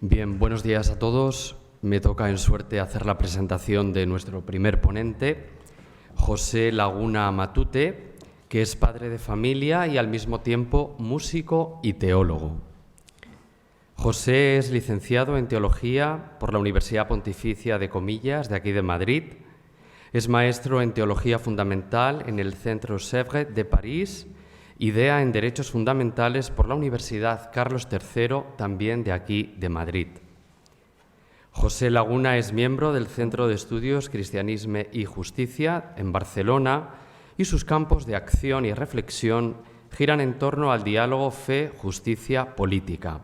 Bien, buenos días a todos. Me toca en suerte hacer la presentación de nuestro primer ponente, José Laguna Matute, que es padre de familia y al mismo tiempo músico y teólogo. José es licenciado en Teología por la Universidad Pontificia de Comillas, de aquí de Madrid. Es maestro en Teología Fundamental en el Centro Sèvres de París y DEA en Derechos Fundamentales por la Universidad Carlos III, también de aquí de Madrid. José Laguna es miembro del Centro de Estudios Cristianisme y Justicia en Barcelona y sus campos de acción y reflexión giran en torno al diálogo fe-justicia-política.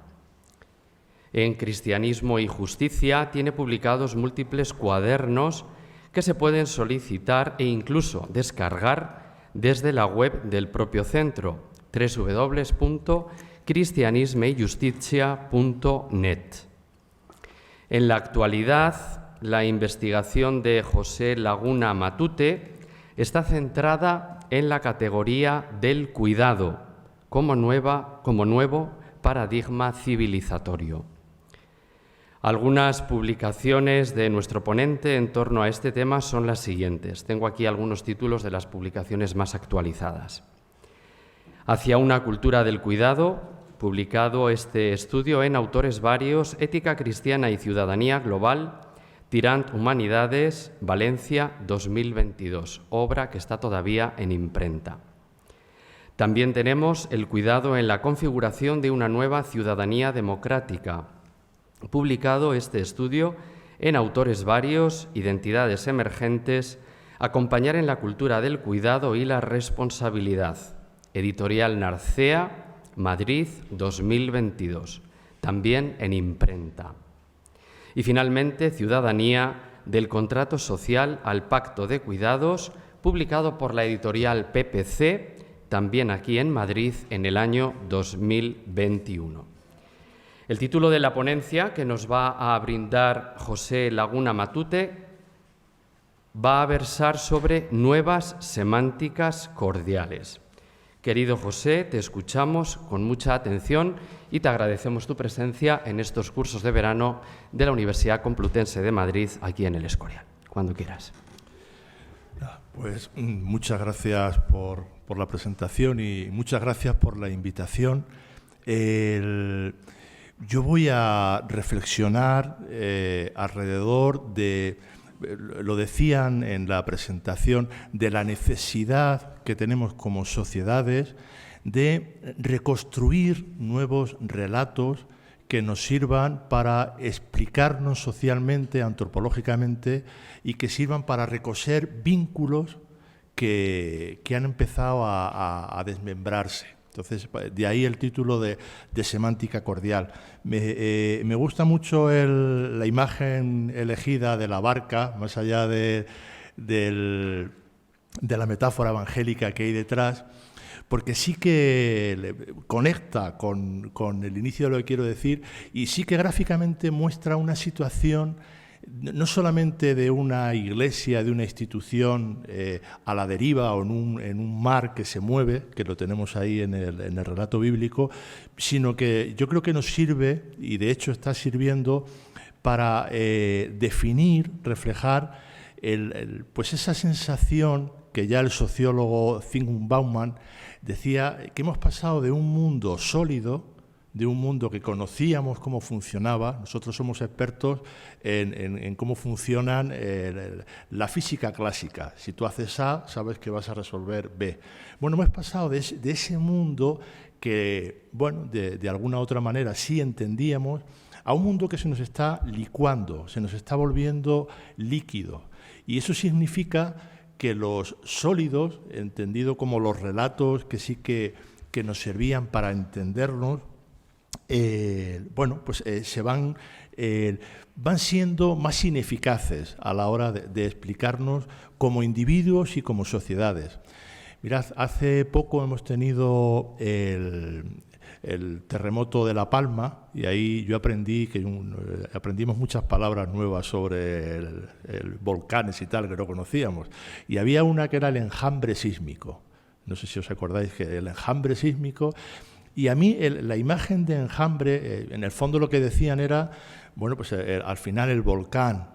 En Cristianismo y Justicia tiene publicados múltiples cuadernos que se pueden solicitar e incluso descargar desde la web del propio centro, www.cristianismeyjusticia.net. En la actualidad, la investigación de José Laguna Matute está centrada en la categoría del cuidado como nuevo paradigma civilizatorio. Algunas publicaciones de nuestro ponente en torno a este tema son las siguientes. Tengo aquí algunos títulos de las publicaciones más actualizadas. Hacia una cultura del cuidado, publicado este estudio en Autores Varios, Ética Cristiana y Ciudadanía Global, Tirant Humanidades, Valencia, 2022, obra que está todavía en imprenta. También tenemos El cuidado en la configuración de una nueva ciudadanía democrática, publicado este estudio en Autores Varios, Identidades Emergentes, Acompañar en la cultura del cuidado y la responsabilidad, Editorial Narcea, Madrid, 2022, también en imprenta. Y finalmente, Ciudadanía, del contrato social al pacto de cuidados, publicado por la editorial PPC, también aquí en Madrid, en el año 2021. El título de la ponencia que nos va a brindar José Laguna Matute va a versar sobre nuevas semánticas cordiales. Querido José, te escuchamos con mucha atención y te agradecemos tu presencia en estos cursos de verano de la Universidad Complutense de Madrid, aquí en el Escorial. Cuando quieras. Pues muchas gracias por la presentación y muchas gracias por la invitación. Yo voy a reflexionar alrededor de, lo decían en la presentación, de la necesidad que tenemos como sociedades de reconstruir nuevos relatos que nos sirvan para explicarnos socialmente, antropológicamente, y que sirvan para recoser vínculos que han empezado a desmembrarse. Entonces, de ahí el título de semántica cordial. Me gusta mucho la imagen elegida de la barca, más allá de la metáfora evangélica que hay detrás, porque sí que conecta con el inicio de lo que quiero decir y sí que gráficamente muestra una situación no solamente de una iglesia, de una institución a la deriva o en un mar que se mueve, que lo tenemos ahí en el relato bíblico, sino que yo creo que nos sirve, y de hecho está sirviendo, para definir, reflejar pues esa sensación que ya el sociólogo Zygmunt Bauman decía, que hemos pasado de un mundo sólido, de un mundo que conocíamos cómo funcionaba. Nosotros somos expertos en cómo funcionan la física clásica. Si tú haces A, sabes que vas a resolver B. Bueno, hemos pasado de ese mundo que, bueno, de alguna u otra manera sí entendíamos, a un mundo que se nos está licuando, se nos está volviendo líquido. Y eso significa que los sólidos, entendido como los relatos que sí que nos servían para entendernos, van siendo más ineficaces a la hora de explicarnos como individuos y como sociedades. Mirad, hace poco hemos tenido el terremoto de La Palma y ahí yo aprendimos muchas palabras nuevas sobre el volcanes y tal que no conocíamos. Y había una que era el enjambre sísmico. No sé si os acordáis que el enjambre sísmico Y a mí la imagen de enjambre, en el fondo lo que decían era, bueno, pues al final el volcán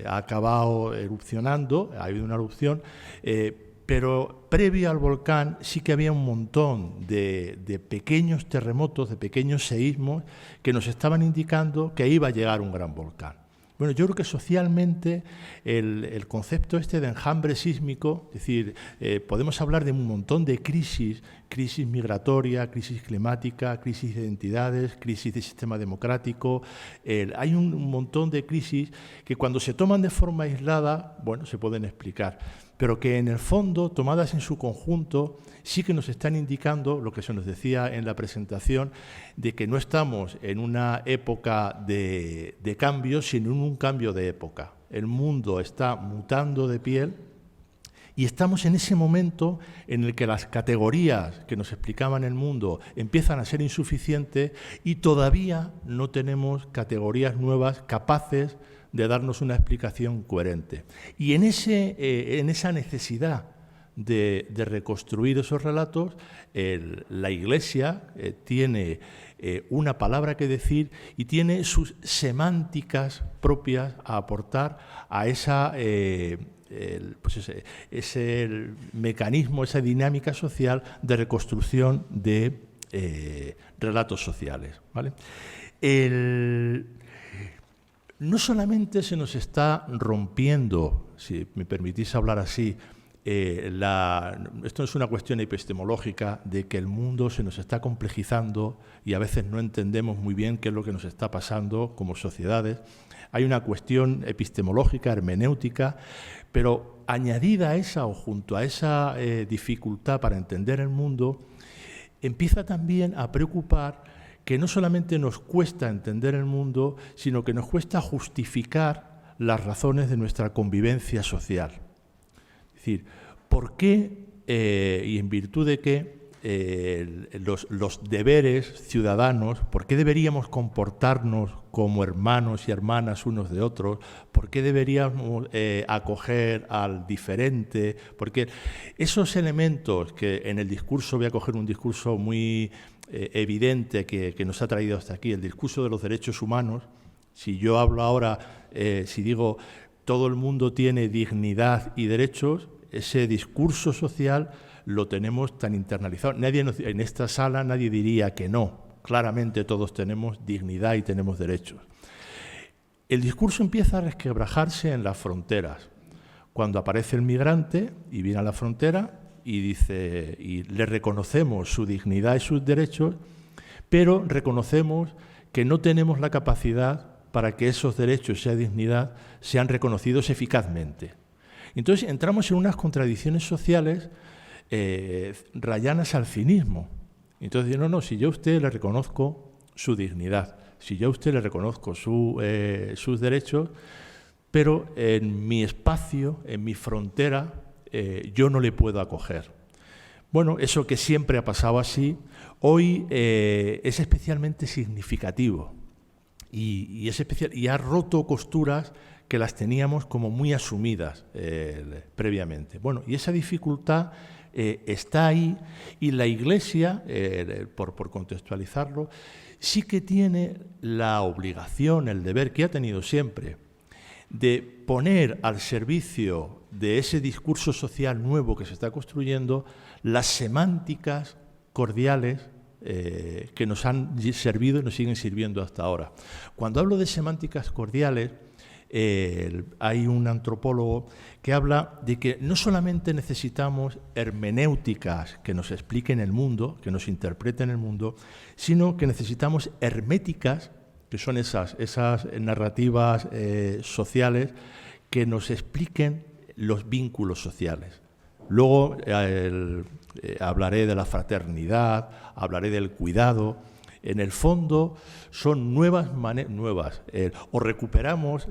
ha acabado erupcionando, ha habido una erupción, pero previo al volcán sí que había un montón de pequeños terremotos, de pequeños seísmos que nos estaban indicando que iba a llegar un gran volcán. Bueno, yo creo que socialmente el concepto este de enjambre sísmico, es decir, podemos hablar de un montón de crisis migratoria, crisis climática, crisis de identidades, crisis de sistema democrático. Hay un montón de crisis que cuando se toman de forma aislada, bueno, se pueden explicar, pero que en el fondo, tomadas en su conjunto, sí que nos están indicando lo que se nos decía en la presentación, de que no estamos en una época de cambio, sino en un cambio de época. El mundo está mutando de piel y estamos en ese momento en el que las categorías que nos explicaban el mundo empiezan a ser insuficientes y todavía no tenemos categorías nuevas capaces de darnos una explicación coherente. Y en esa necesidad de reconstruir esos relatos, la Iglesia tiene una palabra que decir y tiene sus semánticas propias a aportar a ese mecanismo, esa dinámica social de reconstrucción de relatos sociales, ¿vale? No solamente se nos está rompiendo, si me permitís hablar así, esto es una cuestión epistemológica de que el mundo se nos está complejizando y a veces no entendemos muy bien qué es lo que nos está pasando como sociedades. Hay una cuestión epistemológica, hermenéutica, pero añadida a esa o junto a esa dificultad para entender el mundo, empieza también a preocupar que no solamente nos cuesta entender el mundo, sino que nos cuesta justificar las razones de nuestra convivencia social. Es decir, ¿por qué y en virtud de qué los deberes ciudadanos, por qué deberíamos comportarnos como hermanos y hermanas unos de otros, por qué deberíamos acoger al diferente? Porque esos elementos que en el discurso, voy a coger un discurso muy evidente que nos ha traído hasta aquí, el discurso de los derechos humanos. Si yo hablo ahora, si digo todo el mundo tiene dignidad y derechos, ese discurso social lo tenemos tan internalizado. En esta sala nadie diría que no. Claramente todos tenemos dignidad y tenemos derechos. El discurso empieza a resquebrajarse en las fronteras. Cuando aparece el migrante y viene a la frontera y dice, y le reconocemos su dignidad y sus derechos, pero reconocemos que no tenemos la capacidad para que esos derechos y esa dignidad sean reconocidos eficazmente. Entonces entramos en unas contradicciones sociales rayanas al cinismo. Entonces, no, si yo a usted le reconozco su dignidad, si yo a usted le reconozco sus derechos, pero en mi espacio, en mi frontera, yo no le puedo acoger. Bueno, eso que siempre ha pasado así, hoy es especialmente significativo y es especial, y ha roto costuras que las teníamos como muy asumidas previamente. Bueno, y esa dificultad está ahí, y la Iglesia, por contextualizarlo, sí que tiene la obligación, el deber que ha tenido siempre, de poner al servicio de ese discurso social nuevo que se está construyendo las semánticas cordiales que nos han servido y nos siguen sirviendo hasta ahora. Cuando hablo de semánticas cordiales, hay un antropólogo que habla de que no solamente necesitamos hermenéuticas que nos expliquen el mundo, que nos interpreten el mundo, sino que necesitamos herméticas, que son esas narrativas sociales que nos expliquen los vínculos sociales. Luego hablaré de la fraternidad, hablaré del cuidado. En el fondo son nuevas, o recuperamos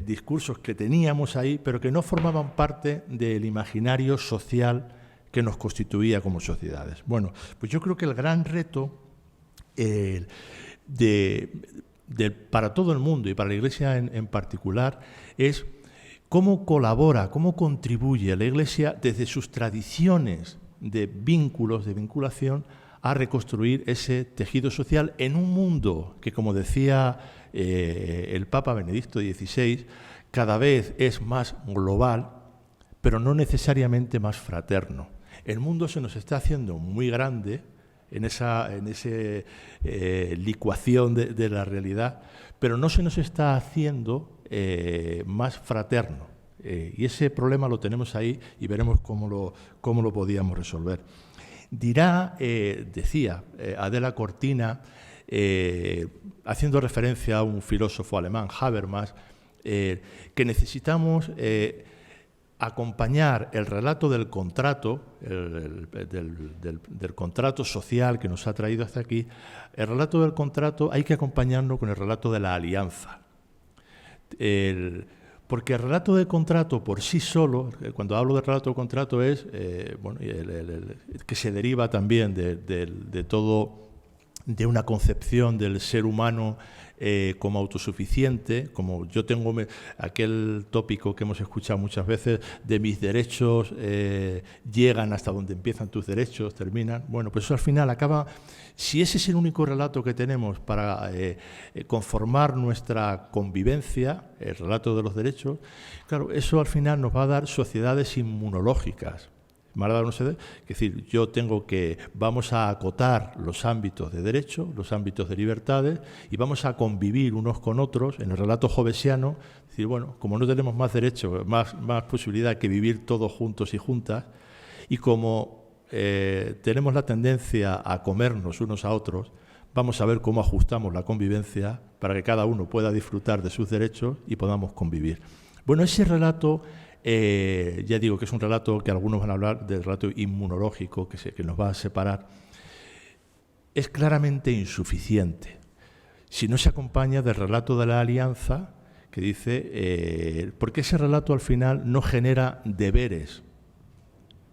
discursos que teníamos ahí, pero que no formaban parte del imaginario social que nos constituía como sociedades. Bueno, pues yo creo que el gran reto para todo el mundo y para la Iglesia en particular es cómo colabora, cómo contribuye la Iglesia desde sus tradiciones de vínculos, de vinculación, a reconstruir ese tejido social en un mundo que, como decía el Papa Benedicto XVI, cada vez es más global, pero no necesariamente más fraterno. El mundo se nos está haciendo muy grande en esa licuación de la realidad, pero no se nos está haciendo más fraterno. Y ese problema lo tenemos ahí y veremos cómo lo podíamos resolver. Decía Adela Cortina, haciendo referencia a un filósofo alemán, Habermas, que necesitamos acompañar el relato del contrato, del contrato social que nos ha traído hasta aquí. El relato del contrato hay que acompañarlo con el relato de la alianza. Porque el relato del contrato por sí solo, cuando hablo del relato del contrato, es que se deriva también de todo, de una concepción del ser humano como autosuficiente, como yo tengo aquel tópico que hemos escuchado muchas veces, de mis derechos llegan hasta donde empiezan tus derechos, terminan. Bueno, pues eso al final acaba, si ese es el único relato que tenemos para conformar nuestra convivencia, el relato de los derechos, claro, eso al final nos va a dar sociedades inmunológicas. Es decir, vamos a acotar los ámbitos de derecho, los ámbitos de libertades, y vamos a convivir unos con otros en el relato hobbesiano. Es decir, bueno, como no tenemos más derechos, más posibilidad que vivir todos juntos y juntas, y como tenemos la tendencia a comernos unos a otros, vamos a ver cómo ajustamos la convivencia para que cada uno pueda disfrutar de sus derechos y podamos convivir. Bueno, ese relato... ya digo que es un relato que algunos van a hablar del relato inmunológico que nos va a separar, es claramente insuficiente si no se acompaña del relato de la alianza que dice, porque ese relato al final no genera deberes.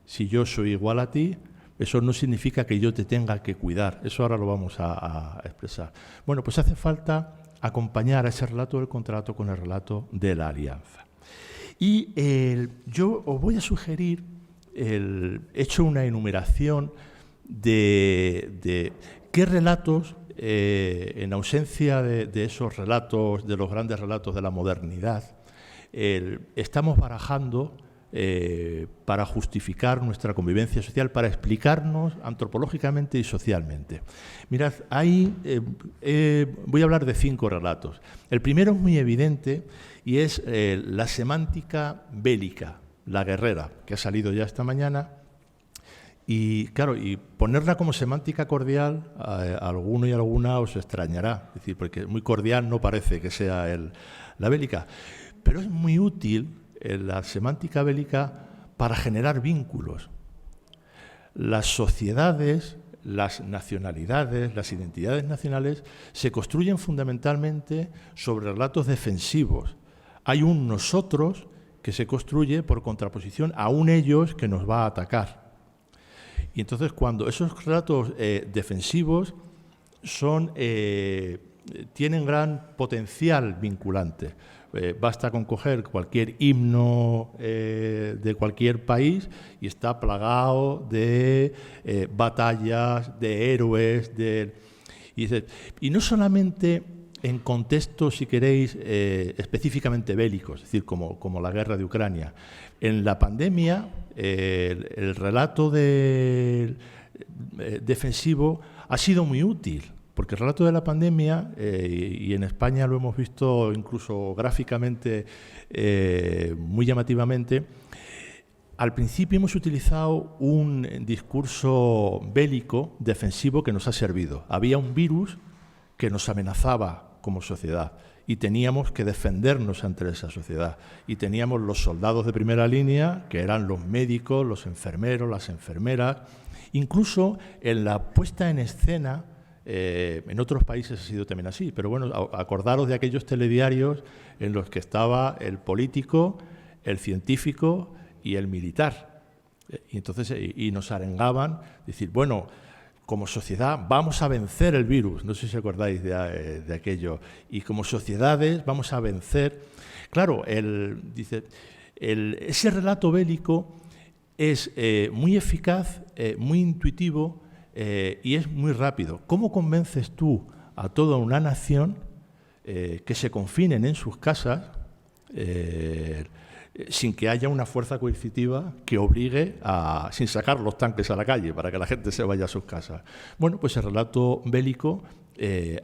Si yo soy igual a ti, eso no significa que yo te tenga que cuidar, eso ahora lo vamos a expresar. Bueno, pues hace falta acompañar a ese relato del contrato con el relato de la alianza. Y yo os voy a sugerir, he hecho una enumeración de qué relatos, en ausencia de esos relatos, de los grandes relatos de la modernidad, estamos barajando para justificar nuestra convivencia social, para explicarnos antropológicamente y socialmente. Mirad, voy a hablar de 5 relatos. El primero es muy evidente y es la semántica bélica, la guerrera, que ha salido ya esta mañana. Y claro, y ponerla como semántica cordial, a alguno y alguna os extrañará, es decir, porque muy cordial no parece que sea la bélica, pero es muy útil la semántica bélica para generar vínculos. Las sociedades, las nacionalidades, las identidades nacionales se construyen fundamentalmente sobre relatos defensivos. Hay un nosotros que se construye por contraposición a un ellos que nos va a atacar. Y entonces cuando esos relatos defensivos tienen gran potencial vinculante. Basta con coger cualquier himno de cualquier país y está plagado de batallas, de héroes, y no solamente en contextos, si queréis, específicamente bélicos, es decir, como la guerra de Ucrania. En la pandemia, el relato defensivo ha sido muy útil, porque el relato de la pandemia, y en España lo hemos visto incluso gráficamente, muy llamativamente, al principio hemos utilizado un discurso bélico defensivo que nos ha servido. Había un virus que nos amenazaba como sociedad y teníamos que defendernos ante esa sociedad. Y teníamos los soldados de primera línea, que eran los médicos, los enfermeros, las enfermeras. Incluso en la puesta en escena, en otros países ha sido también así, pero bueno, acordaros de aquellos telediarios en los que estaba el político, el científico y el militar. Y entonces nos arengaban, decir, bueno, como sociedad vamos a vencer el virus, no sé si os acordáis de aquello, y como sociedades vamos a vencer. Claro, ese relato bélico es muy eficaz, muy intuitivo, y es muy rápido. ¿Cómo convences tú a toda una nación que se confinen en sus casas sin que haya una fuerza coercitiva que obligue sin sacar los tanques a la calle para que la gente se vaya a sus casas? Bueno, pues el relato bélico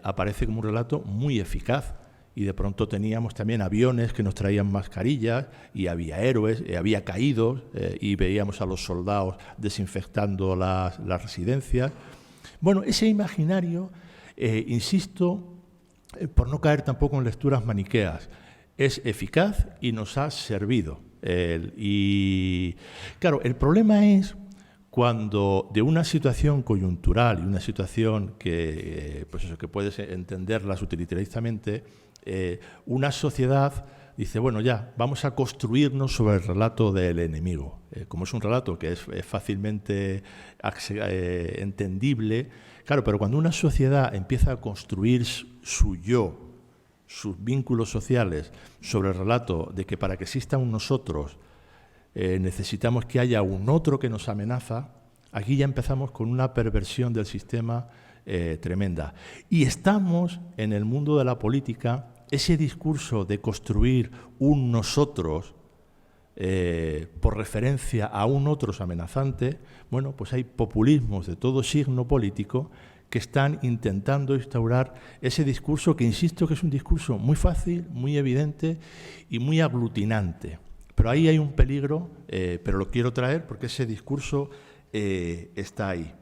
aparece como un relato muy eficaz. Y de pronto teníamos también aviones que nos traían mascarillas y había héroes, había caídos y veíamos a los soldados desinfectando las residencias. Bueno, ese imaginario, insisto, por no caer tampoco en lecturas maniqueas, es eficaz y nos ha servido. Y claro, el problema es cuando de una situación coyuntural y una situación que, pues eso, que puedes entenderlas utilitaristamente, una sociedad dice, bueno, ya, vamos a construirnos sobre el relato del enemigo. Como es un relato que es fácilmente entendible, claro, pero cuando una sociedad empieza a construir su yo, sus vínculos sociales, sobre el relato de que para que exista un nosotros necesitamos que haya un otro que nos amenaza, aquí ya empezamos con una perversión del sistema tremenda. Y estamos en el mundo de la política, ese discurso de construir un nosotros por referencia a un otros amenazante, bueno, pues hay populismos de todo signo político que están intentando instaurar ese discurso que, insisto, que es un discurso muy fácil, muy evidente y muy aglutinante. Pero ahí hay un peligro, pero lo quiero traer porque ese discurso está ahí.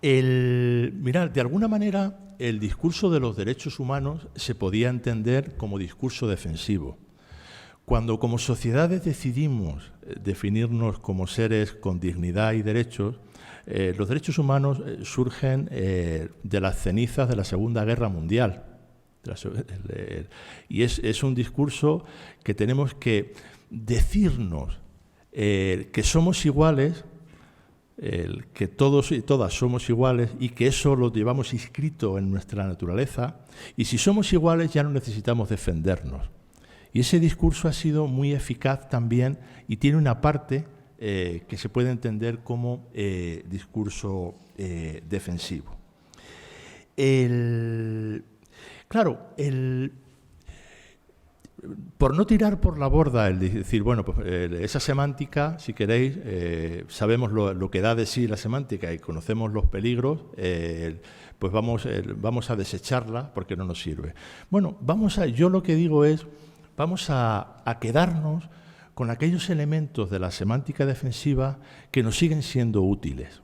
Mirad, de alguna manera, el discurso de los derechos humanos se podía entender como discurso defensivo. Cuando como sociedades decidimos definirnos como seres con dignidad y derechos, los derechos humanos surgen de las cenizas de la Segunda Guerra Mundial. Y es un discurso que tenemos que decirnos que somos iguales, que todos y todas somos iguales y que eso lo llevamos inscrito en nuestra naturaleza, y si somos iguales ya no necesitamos defendernos. Y ese discurso ha sido muy eficaz también y tiene una parte que se puede entender como discurso defensivo. Claro, por no tirar por la borda, el decir, bueno, pues esa semántica, si queréis, sabemos lo que da de sí la semántica y conocemos los peligros, pues vamos a desecharla porque no nos sirve. Bueno, yo lo que digo es, vamos a quedarnos con aquellos elementos de la semántica defensiva que nos siguen siendo útiles,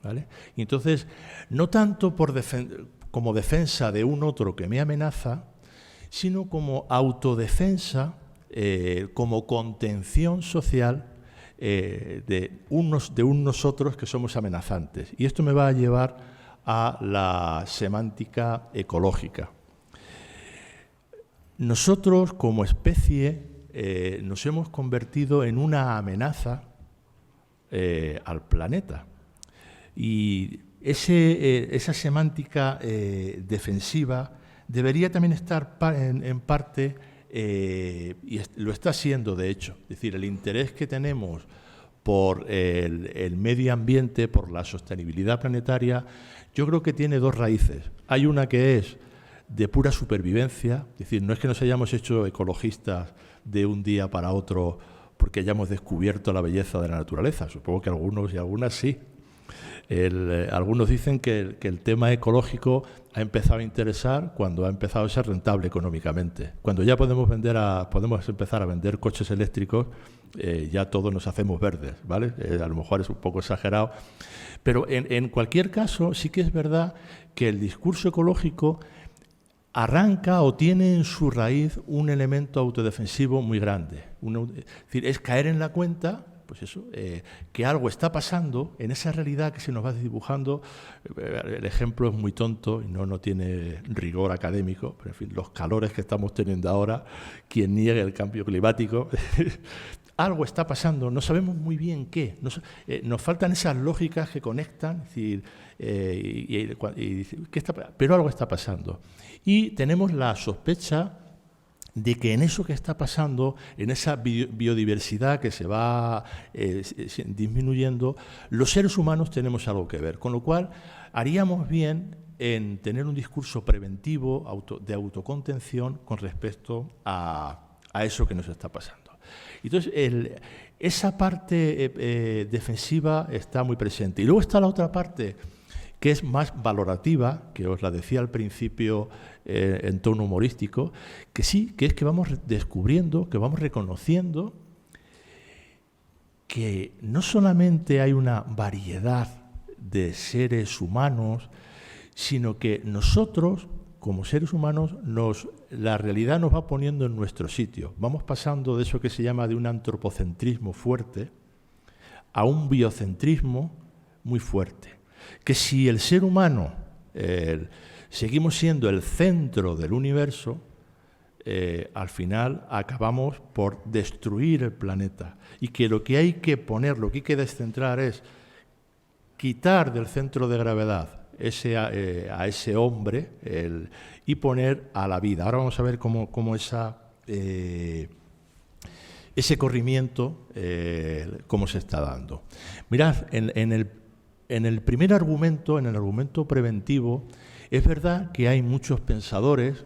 ¿vale? Y entonces, no tanto como defensa de un otro que me amenaza, sino como autodefensa, como contención social de un nosotros que somos amenazantes. Y esto me va a llevar a la semántica ecológica. Nosotros, como especie, nos hemos convertido en una amenaza al planeta. Y esa semántica defensiva debería también estar en parte, y lo está siendo de hecho, es decir, el interés que tenemos por el medio ambiente, por la sostenibilidad planetaria, yo creo que tiene dos raíces. Hay una que es de pura supervivencia, es decir, no es que nos hayamos hecho ecologistas de un día para otro porque hayamos descubierto la belleza de la naturaleza, supongo que algunos y algunas sí. Algunos dicen que el tema ecológico ha empezado a interesar cuando ha empezado a ser rentable económicamente. Cuando ya podemos empezar a vender coches eléctricos, ya todos nos hacemos verdes, ¿vale? A lo mejor es un poco exagerado, pero en cualquier caso sí que es verdad que el discurso ecológico arranca o tiene en su raíz un elemento autodefensivo muy grande. Es decir, es caer en la cuenta, pues eso, que algo está pasando en esa realidad que se nos va dibujando. El ejemplo es muy tonto y no tiene rigor académico, pero en fin, los calores que estamos teniendo ahora, quien niegue el cambio climático, algo está pasando, no sabemos muy bien qué. Nos faltan esas lógicas que conectan, es decir, ¿qué está? Pero algo está pasando. Y tenemos la sospecha de que en eso que está pasando, en esa biodiversidad que se va disminuyendo, los seres humanos tenemos algo que ver. Con lo cual, haríamos bien en tener un discurso preventivo, de autocontención, con respecto a eso que nos está pasando. Entonces, esa parte defensiva está muy presente. Y luego está la otra parte, que es más valorativa, que os la decía al principio en tono humorístico, que sí, que es que vamos descubriendo, que vamos reconociendo que no solamente hay una variedad de seres humanos, sino que nosotros, como seres humanos, la realidad nos va poniendo en nuestro sitio. Vamos pasando de eso que se llama de un antropocentrismo fuerte a un biocentrismo muy fuerte. Que si el ser humano seguimos siendo el centro del universo, al final acabamos por destruir el planeta. Y que lo que hay que poner, lo que hay que descentrar es quitar del centro de gravedad a ese hombre y poner a la vida. Ahora vamos a ver cómo ese corrimiento, cómo se está dando. Mirad, en el primer argumento, en el argumento preventivo, es verdad que hay muchos pensadores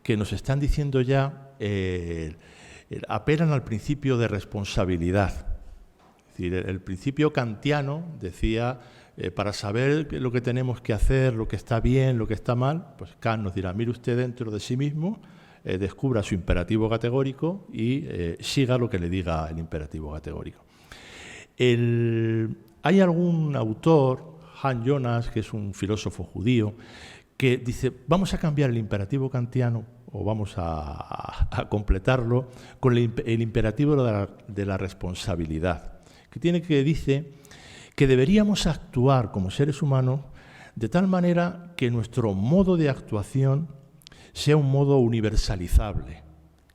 que nos están diciendo ya, apelan al principio de responsabilidad. Es decir, el principio kantiano decía, para saber lo que tenemos que hacer, lo que está bien, lo que está mal, pues Kant nos dirá, mire usted dentro de sí mismo, descubra su imperativo categórico y siga lo que le diga el imperativo categórico. Hay algún autor, Hans Jonas, que es un filósofo judío, que dice, vamos a cambiar el imperativo kantiano o vamos a completarlo con el imperativo de la responsabilidad, que dice que deberíamos actuar como seres humanos de tal manera que nuestro modo de actuación sea un modo universalizable,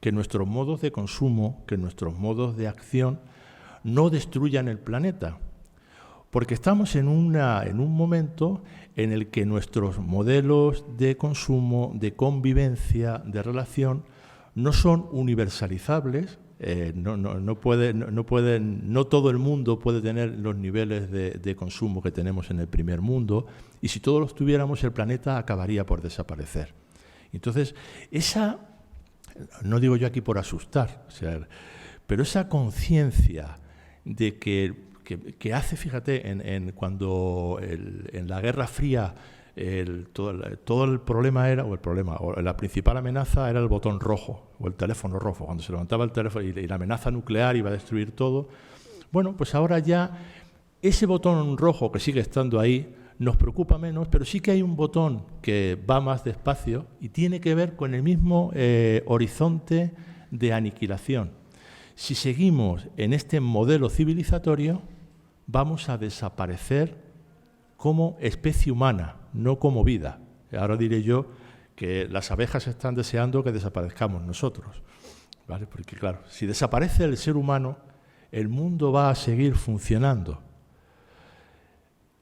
que nuestros modos de consumo, que nuestros modos de acción no destruyan el planeta, porque estamos en un momento en el que nuestros modelos de consumo, de convivencia, de relación, no son universalizables. No todo el mundo puede tener los niveles de consumo que tenemos en el primer mundo, y si todos los tuviéramos, el planeta acabaría por desaparecer. Entonces, no digo yo aquí por asustar, pero esa conciencia de que hace, fíjate, cuando en la Guerra Fría todo el problema era, o la principal amenaza era el botón rojo, o el teléfono rojo, cuando se levantaba el teléfono y la amenaza nuclear iba a destruir todo. Bueno, pues ahora ya ese botón rojo que sigue estando ahí nos preocupa menos, pero sí que hay un botón que va más despacio y tiene que ver con el mismo horizonte de aniquilación. Si seguimos en este modelo civilizatorio, vamos a desaparecer como especie humana, no como vida. Ahora diré yo que las abejas están deseando que desaparezcamos nosotros, ¿vale? Porque claro, si desaparece el ser humano, el mundo va a seguir funcionando.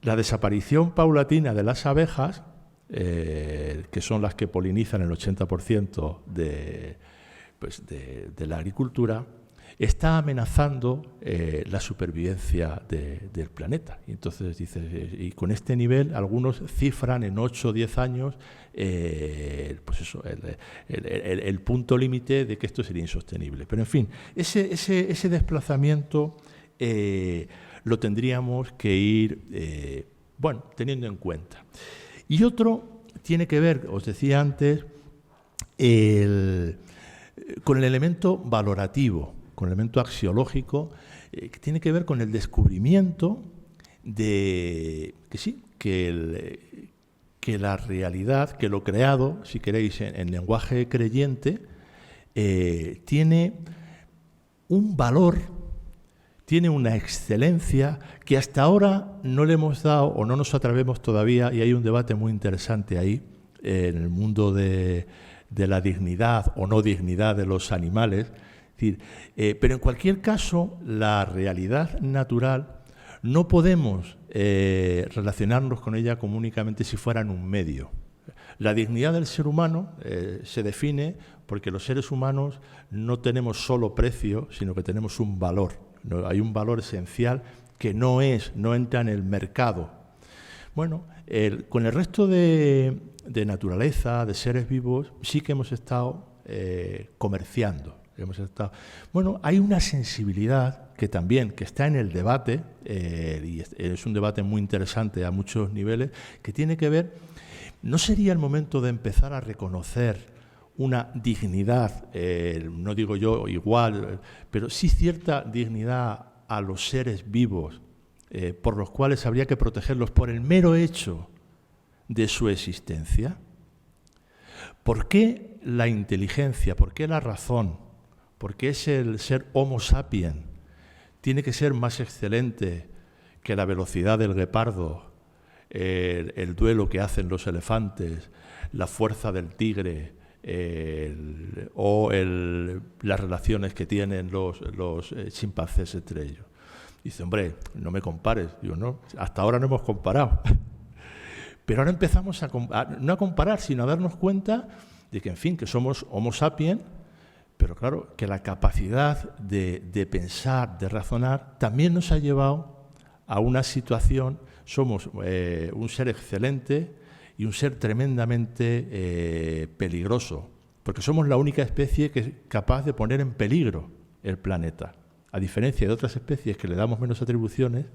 La desaparición paulatina de las abejas, que son las que polinizan el 80% de la agricultura, está amenazando la supervivencia del planeta. Y entonces dice, y con este nivel algunos cifran en 8 o 10 años pues eso, el punto límite de que esto sería insostenible. Pero en fin, ese desplazamiento lo tendríamos que ir teniendo en cuenta. Y otro tiene que ver, os decía antes, con el elemento valorativo, con el elemento axiológico, que tiene que ver con el descubrimiento de que la realidad, que lo creado, si queréis, en lenguaje creyente, tiene un valor, tiene una excelencia que hasta ahora no le hemos dado o no nos atrevemos todavía, y hay un debate muy interesante ahí, en el mundo de la dignidad o no dignidad de los animales. Es decir, pero en cualquier caso, la realidad natural no podemos relacionarnos con ella como únicamente si fueran un medio. La dignidad del ser humano se define porque los seres humanos no tenemos solo precio, sino que tenemos un valor. ¿No? Hay un valor esencial que no entra en el mercado. Bueno, con el resto de naturaleza, de seres vivos, sí que hemos estado comerciando. Bueno, hay una sensibilidad que está en el debate, y es un debate muy interesante a muchos niveles, que tiene que ver, ¿no sería el momento de empezar a reconocer una dignidad, no digo yo igual, pero sí cierta dignidad a los seres vivos, por los cuales habría que protegerlos por el mero hecho de su existencia? ¿Por qué la inteligencia, por qué la razón, por qué es el ser Homo sapiens tiene que ser más excelente que la velocidad del guepardo, el duelo que hacen los elefantes, la fuerza del tigre, las relaciones que tienen los chimpancés entre ellos? Dice, hombre, no me compares. Digo, no, hasta ahora no hemos comparado. Pero ahora empezamos no a comparar, sino a darnos cuenta de que, en fin, que somos Homo sapiens, pero claro, que la capacidad de pensar, de razonar, también nos ha llevado a una situación, somos un ser excelente y un ser tremendamente peligroso, porque somos la única especie que es capaz de poner en peligro el planeta, a diferencia de otras especies que le damos menos atribuciones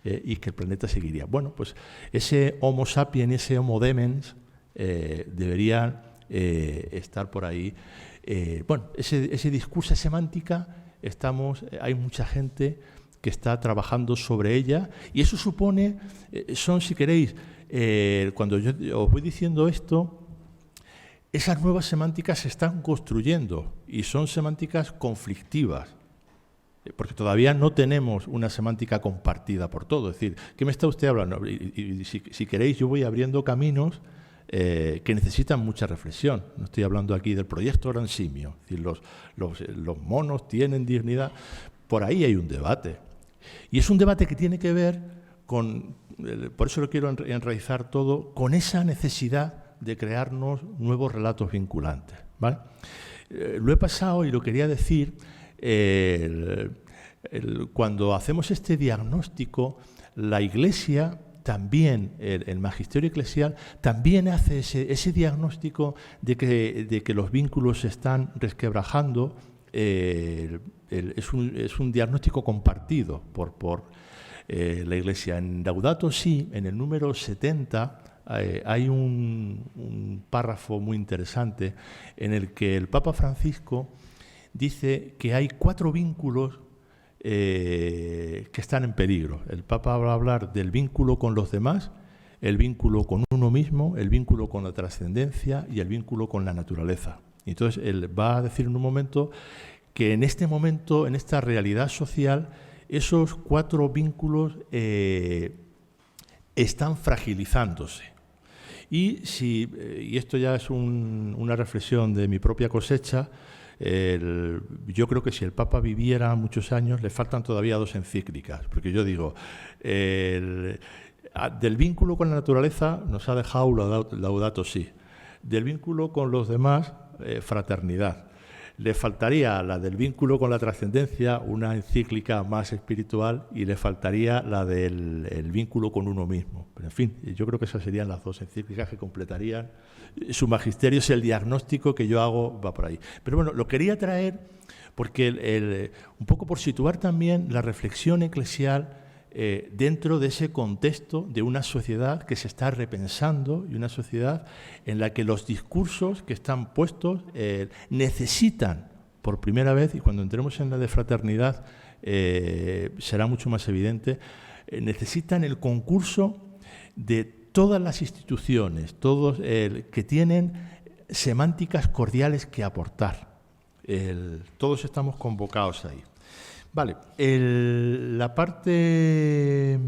y que el planeta seguiría. Bueno, pues ese Homo sapiens y ese Homo demens deberían estar por ahí. Bueno, ese discurso, esa semántica, hay mucha gente que está trabajando sobre ella, y eso supone, si queréis, cuando yo os voy diciendo esto, esas nuevas semánticas se están construyendo y son semánticas conflictivas, porque todavía no tenemos una semántica compartida por todo. Es decir, ¿qué me está usted hablando? Y si queréis, yo voy abriendo caminos que necesitan mucha reflexión. No estoy hablando aquí del proyecto Gran Simio. Es decir, los monos tienen dignidad. Por ahí hay un debate. Y es un debate que tiene que ver con, por eso lo quiero enraizar todo, con esa necesidad de crearnos nuevos relatos vinculantes, ¿vale? Lo he pasado y lo quería decir, cuando hacemos este diagnóstico, la Iglesia también, el magisterio eclesial, también hace ese diagnóstico de que los vínculos se están resquebrajando. Es un diagnóstico compartido por la Iglesia. En Laudato Si, en el número 70, hay un párrafo muy interesante en el que el Papa Francisco dice que hay 4 vínculos que están en peligro. El Papa va a hablar del vínculo con los demás, el vínculo con uno mismo, el vínculo con la trascendencia y el vínculo con la naturaleza. Y entonces él va a decir en un momento que en este momento, en esta realidad social, esos 4 vínculos están fragilizándose. Y esto ya es una reflexión de mi propia cosecha, yo creo que si el Papa viviera muchos años, le faltan todavía 2 encíclicas, porque yo digo, del vínculo con la naturaleza nos ha dejado Laudato Si, del vínculo con los demás, fraternidad. Le faltaría la del vínculo con la trascendencia, una encíclica más espiritual, y le faltaría la del vínculo con uno mismo. Pero en fin, yo creo que esas serían las 2 encíclicas que completarían su magisterio. Es el diagnóstico que yo hago, va por ahí. Pero bueno, lo quería traer porque un poco por situar también la reflexión eclesial dentro de ese contexto de una sociedad que se está repensando y una sociedad en la que los discursos que están puestos necesitan, por primera vez, y cuando entremos en la de fraternidad será mucho más evidente, necesitan el concurso de todas las instituciones, todos que tienen semánticas cordiales que aportar. Todos estamos convocados ahí. Vale, la parte,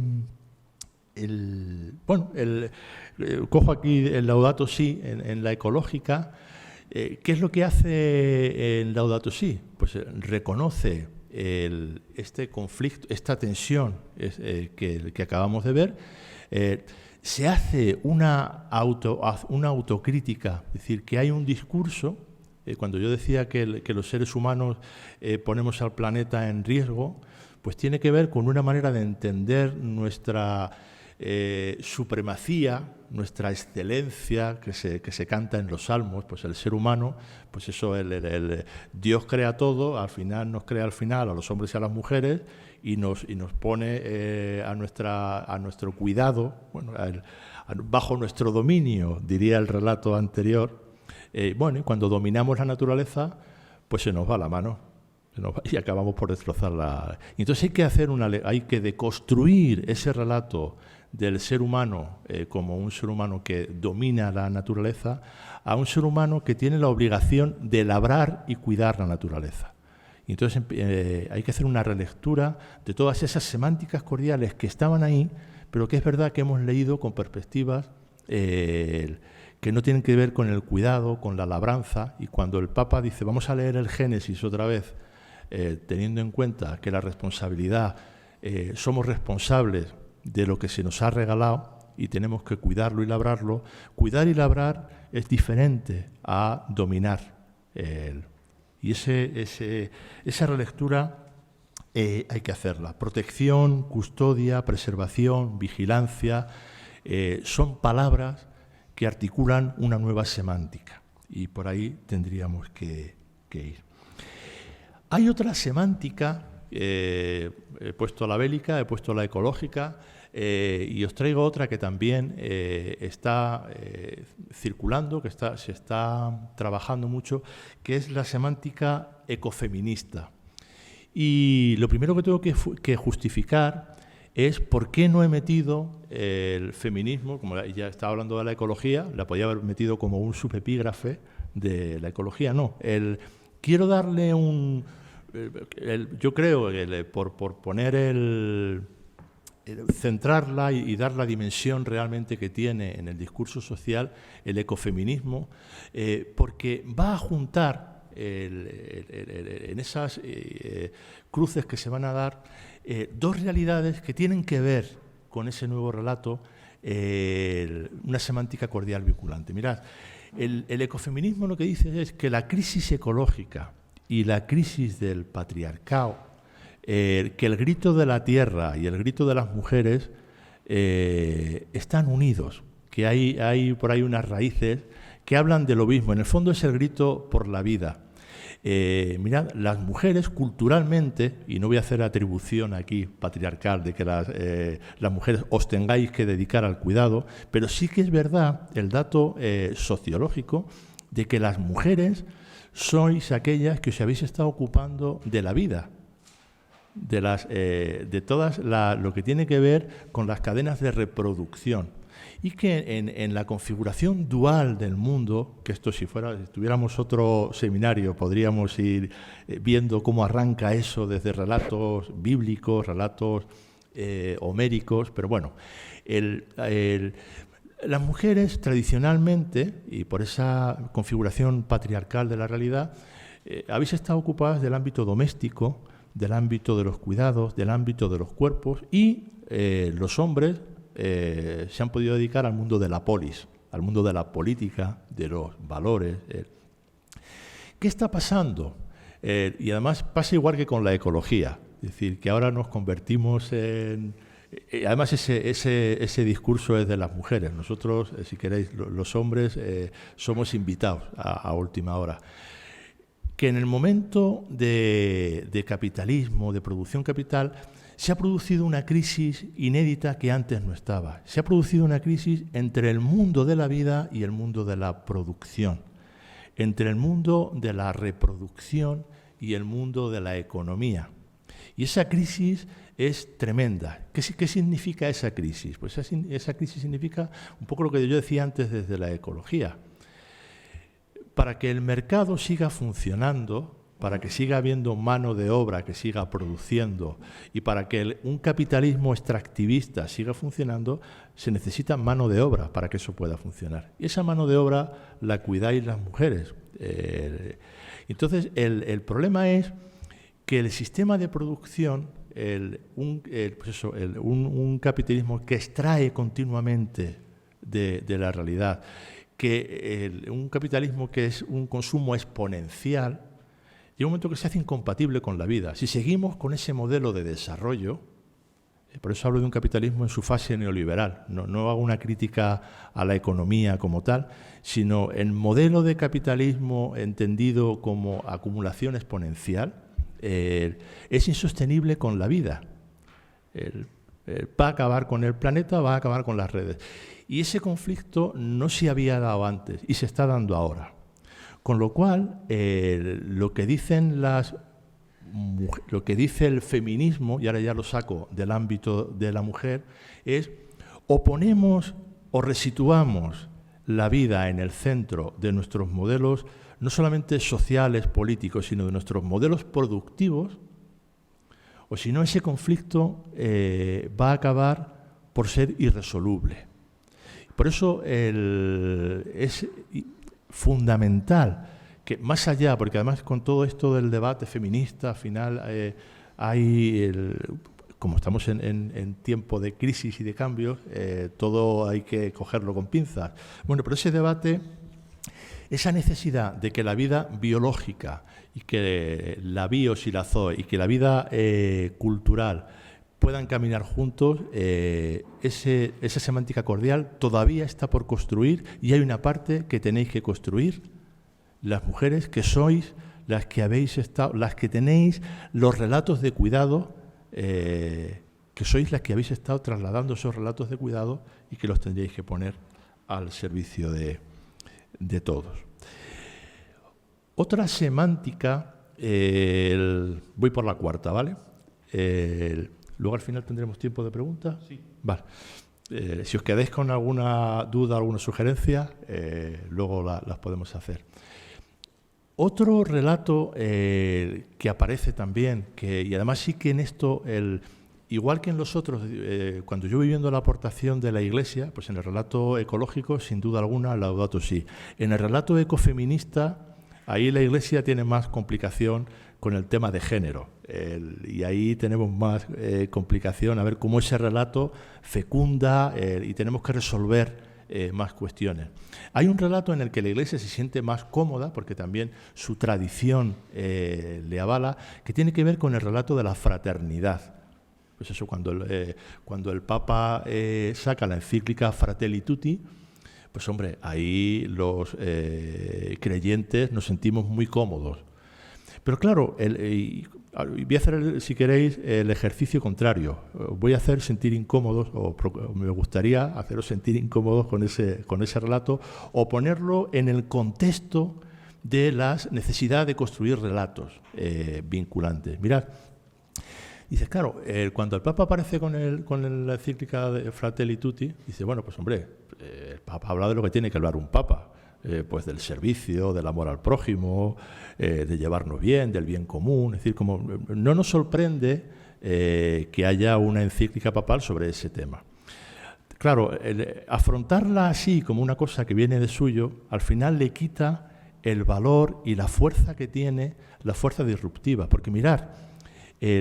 cojo aquí el Laudato Si en la ecológica. ¿Qué es lo que hace el Laudato Si? Pues reconoce este conflicto, esta tensión que acabamos de ver, se hace una autocrítica, es decir, que hay un discurso. Cuando yo decía que los seres humanos ponemos al planeta en riesgo, pues tiene que ver con una manera de entender nuestra supremacía, nuestra excelencia que se canta en los salmos. Pues el ser humano, pues eso, Dios crea todo, al final nos crea a los hombres y a las mujeres, y nos pone a nuestro cuidado, bueno, bajo nuestro dominio, diría el relato anterior. Y cuando dominamos la naturaleza, pues se nos va la mano. Y acabamos por destrozarla. Y entonces hay que deconstruir ese relato del ser humano como un ser humano que domina la naturaleza, a un ser humano que tiene la obligación de labrar y cuidar la naturaleza. Y entonces hay que hacer una relectura de todas esas semánticas cordiales que estaban ahí, pero que es verdad que hemos leído con perspectivas que no tienen que ver con el cuidado, con la labranza. Y cuando el Papa dice, vamos a leer el Génesis otra vez, teniendo en cuenta que la responsabilidad, somos responsables de lo que se nos ha regalado y tenemos que cuidarlo y labrarlo. Cuidar y labrar es diferente a dominar. Y esa relectura hay que hacerla. Protección, custodia, preservación, vigilancia, son palabras que articulan una nueva semántica. Y por ahí tendríamos que ir. Hay otra semántica, he puesto la bélica, he puesto la ecológica, y os traigo otra que también está circulando, que se está trabajando mucho, que es la semántica ecofeminista. Y lo primero que tengo que justificar es por qué no he metido el feminismo, como ya estaba hablando de la ecología, la podía haber metido como un subepígrafe de la ecología. No, quiero darle yo creo, por poner centrarla y dar la dimensión realmente que tiene en el discurso social el ecofeminismo, porque va a juntar en esas cruces que se van a dar dos realidades que tienen que ver con ese nuevo relato, una semántica cordial vinculante. Mirad, el ecofeminismo lo que dice es que la crisis ecológica y la crisis del patriarcado, que el grito de la tierra y el grito de las mujeres están unidos, que hay por ahí unas raíces que hablan de lo mismo. En el fondo es el grito por la vida. Mirad, las mujeres culturalmente, y no voy a hacer atribución aquí patriarcal de que las mujeres os tengáis que dedicar al cuidado, pero sí que es verdad el dato sociológico de que las mujeres aquellas que os habéis estado ocupando de la vida, de todas lo que tiene que ver con las cadenas de reproducción, y que en la configuración dual del mundo, que esto si tuviéramos otro seminario podríamos ir viendo cómo arranca eso desde relatos bíblicos, relatos homéricos, pero bueno, las mujeres tradicionalmente, y por esa configuración patriarcal de la realidad, habéis estado ocupadas del ámbito doméstico, del ámbito de los cuidados, del ámbito de los cuerpos, y los hombres se han podido dedicar al mundo de la polis, al mundo de la política, de los valores. ¿Qué está pasando? Y además pasa igual que con la ecología, es decir, que ahora nos convertimos en... Además, ese discurso es de las mujeres. Nosotros, si queréis, los hombres, somos invitados a última hora. Que en el momento de capitalismo, de producción capital, se ha producido una crisis inédita que antes no estaba. Se ha producido una crisis entre el mundo de la vida y el mundo de la producción, entre el mundo de la reproducción y el mundo de la economía. Y esa crisis es tremenda. ¿Qué significa esa crisis? Pues esa crisis significa un poco lo que yo decía antes desde la ecología. Para que el mercado siga funcionando, para que siga habiendo mano de obra que siga produciendo y para que un capitalismo extractivista siga funcionando, se necesita mano de obra para que eso pueda funcionar. Y esa mano de obra la cuidáis las mujeres. Entonces, el problema es que el sistema de producción un capitalismo que extrae continuamente de la realidad, un capitalismo que es un consumo exponencial, llega un momento que se hace incompatible con la vida. Si seguimos con ese modelo de desarrollo, por eso hablo de un capitalismo en su fase neoliberal, no hago una crítica a la economía como tal, sino el modelo de capitalismo entendido como acumulación exponencial es insostenible con la vida. Va a acabar con el planeta, va a acabar con las redes. Y ese conflicto no se había dado antes y se está dando ahora. Con lo cual, lo que dice el feminismo, y ahora ya lo saco del ámbito de la mujer, es o ponemos o resituamos la vida en el centro de nuestros modelos, no solamente sociales, políticos, sino de nuestros modelos productivos, o si no, ese conflicto va a acabar por ser irresoluble. Por eso es fundamental que más allá, porque además con todo esto del debate feminista, al final como estamos en tiempo de crisis y de cambios, todo hay que cogerlo con pinzas. Bueno, pero ese debate, esa necesidad de que la vida biológica y que la bios y la zoe y que la vida cultural puedan caminar juntos, esa semántica cordial todavía está por construir y hay una parte que tenéis que construir las mujeres que sois las que habéis estado, las que tenéis los relatos de cuidado, que sois las que habéis estado trasladando esos relatos de cuidado y que los tendréis que poner al servicio de todos. Otra semántica, voy por la cuarta, ¿vale? Luego al final tendremos tiempo de preguntas. Sí. Vale. Si os quedáis con alguna duda, alguna sugerencia, luego las podemos hacer. Otro relato que aparece también, y además sí que en esto, igual que en los otros, cuando yo voy viendo la aportación de la Iglesia, pues en el relato ecológico, sin duda alguna, Laudato Si. En el relato ecofeminista, ahí la Iglesia tiene más complicación con el tema de género. Y ahí tenemos más complicación a ver cómo ese relato fecunda y tenemos que resolver más cuestiones. Hay un relato en el que la Iglesia se siente más cómoda, porque también su tradición le avala, que tiene que ver con el relato de la fraternidad. Pues eso, cuando el Papa saca la encíclica Fratelli Tutti, pues hombre, ahí los creyentes nos sentimos muy cómodos. Pero claro, voy a hacer, si queréis, el ejercicio contrario. Voy a hacer sentir incómodos, o me gustaría haceros sentir incómodos con ese relato, o ponerlo en el contexto de la necesidad de construir relatos vinculantes. Mirad, dice, claro, cuando el Papa aparece con la encíclica de Fratelli Tutti, dice, bueno, pues hombre, el Papa habla de lo que tiene que hablar un Papa. Pues del servicio, del amor al prójimo, de llevarnos bien, del bien común. Es decir, como no nos sorprende que haya una encíclica papal sobre ese tema. Claro, afrontarla así como una cosa que viene de suyo, al final le quita el valor y la fuerza que tiene, la fuerza disruptiva. Porque mirad,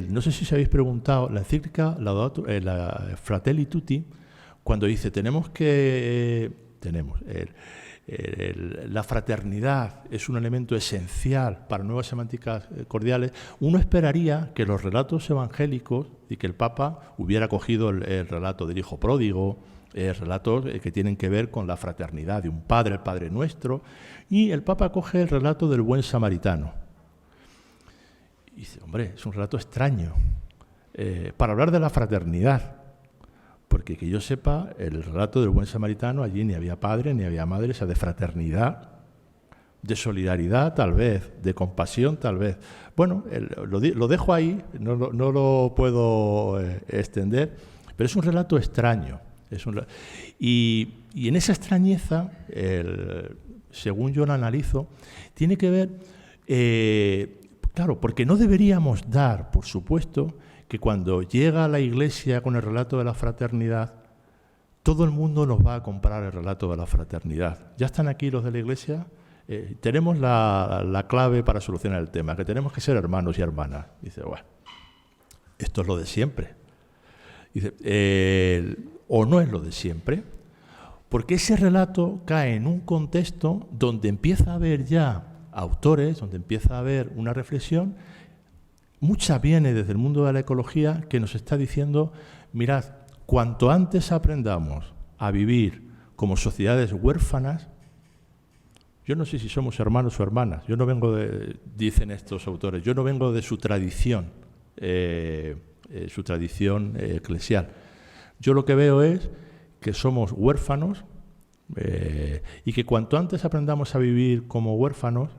no sé si os habéis preguntado, la encíclica la Fratelli Tutti, cuando dice la fraternidad es un elemento esencial para nuevas semánticas cordiales, uno esperaría que los relatos evangélicos y que el Papa hubiera cogido el relato del hijo pródigo, relatos que tienen que ver con la fraternidad de un padre, el Padre Nuestro, y el Papa coge el relato del buen samaritano. Y dice, hombre, es un relato extraño para hablar de la fraternidad. Porque que yo sepa, el relato del buen samaritano, allí ni había padre, ni había madre, o sea, de fraternidad, de solidaridad tal vez, de compasión tal vez. Bueno, lo dejo ahí, no lo puedo extender, pero es un relato extraño. Y en esa extrañeza, según yo lo analizo, tiene que ver, claro, porque no deberíamos dar, por supuesto, que cuando llega a la Iglesia con el relato de la fraternidad, todo el mundo nos va a comprar el relato de la fraternidad. Ya están aquí los de la Iglesia, tenemos la clave para solucionar el tema, que tenemos que ser hermanos y hermanas. Dice, bueno, esto es lo de siempre. Dice, o no es lo de siempre, porque ese relato cae en un contexto donde empieza a haber ya autores, donde empieza a haber una reflexión. Mucha viene desde el mundo de la ecología que nos está diciendo, mirad, cuanto antes aprendamos a vivir como sociedades huérfanas, yo no sé si somos hermanos o hermanas, yo no vengo de, dicen estos autores, yo no vengo de su tradición eclesial. Yo lo que veo es que somos huérfanos y que cuanto antes aprendamos a vivir como huérfanos,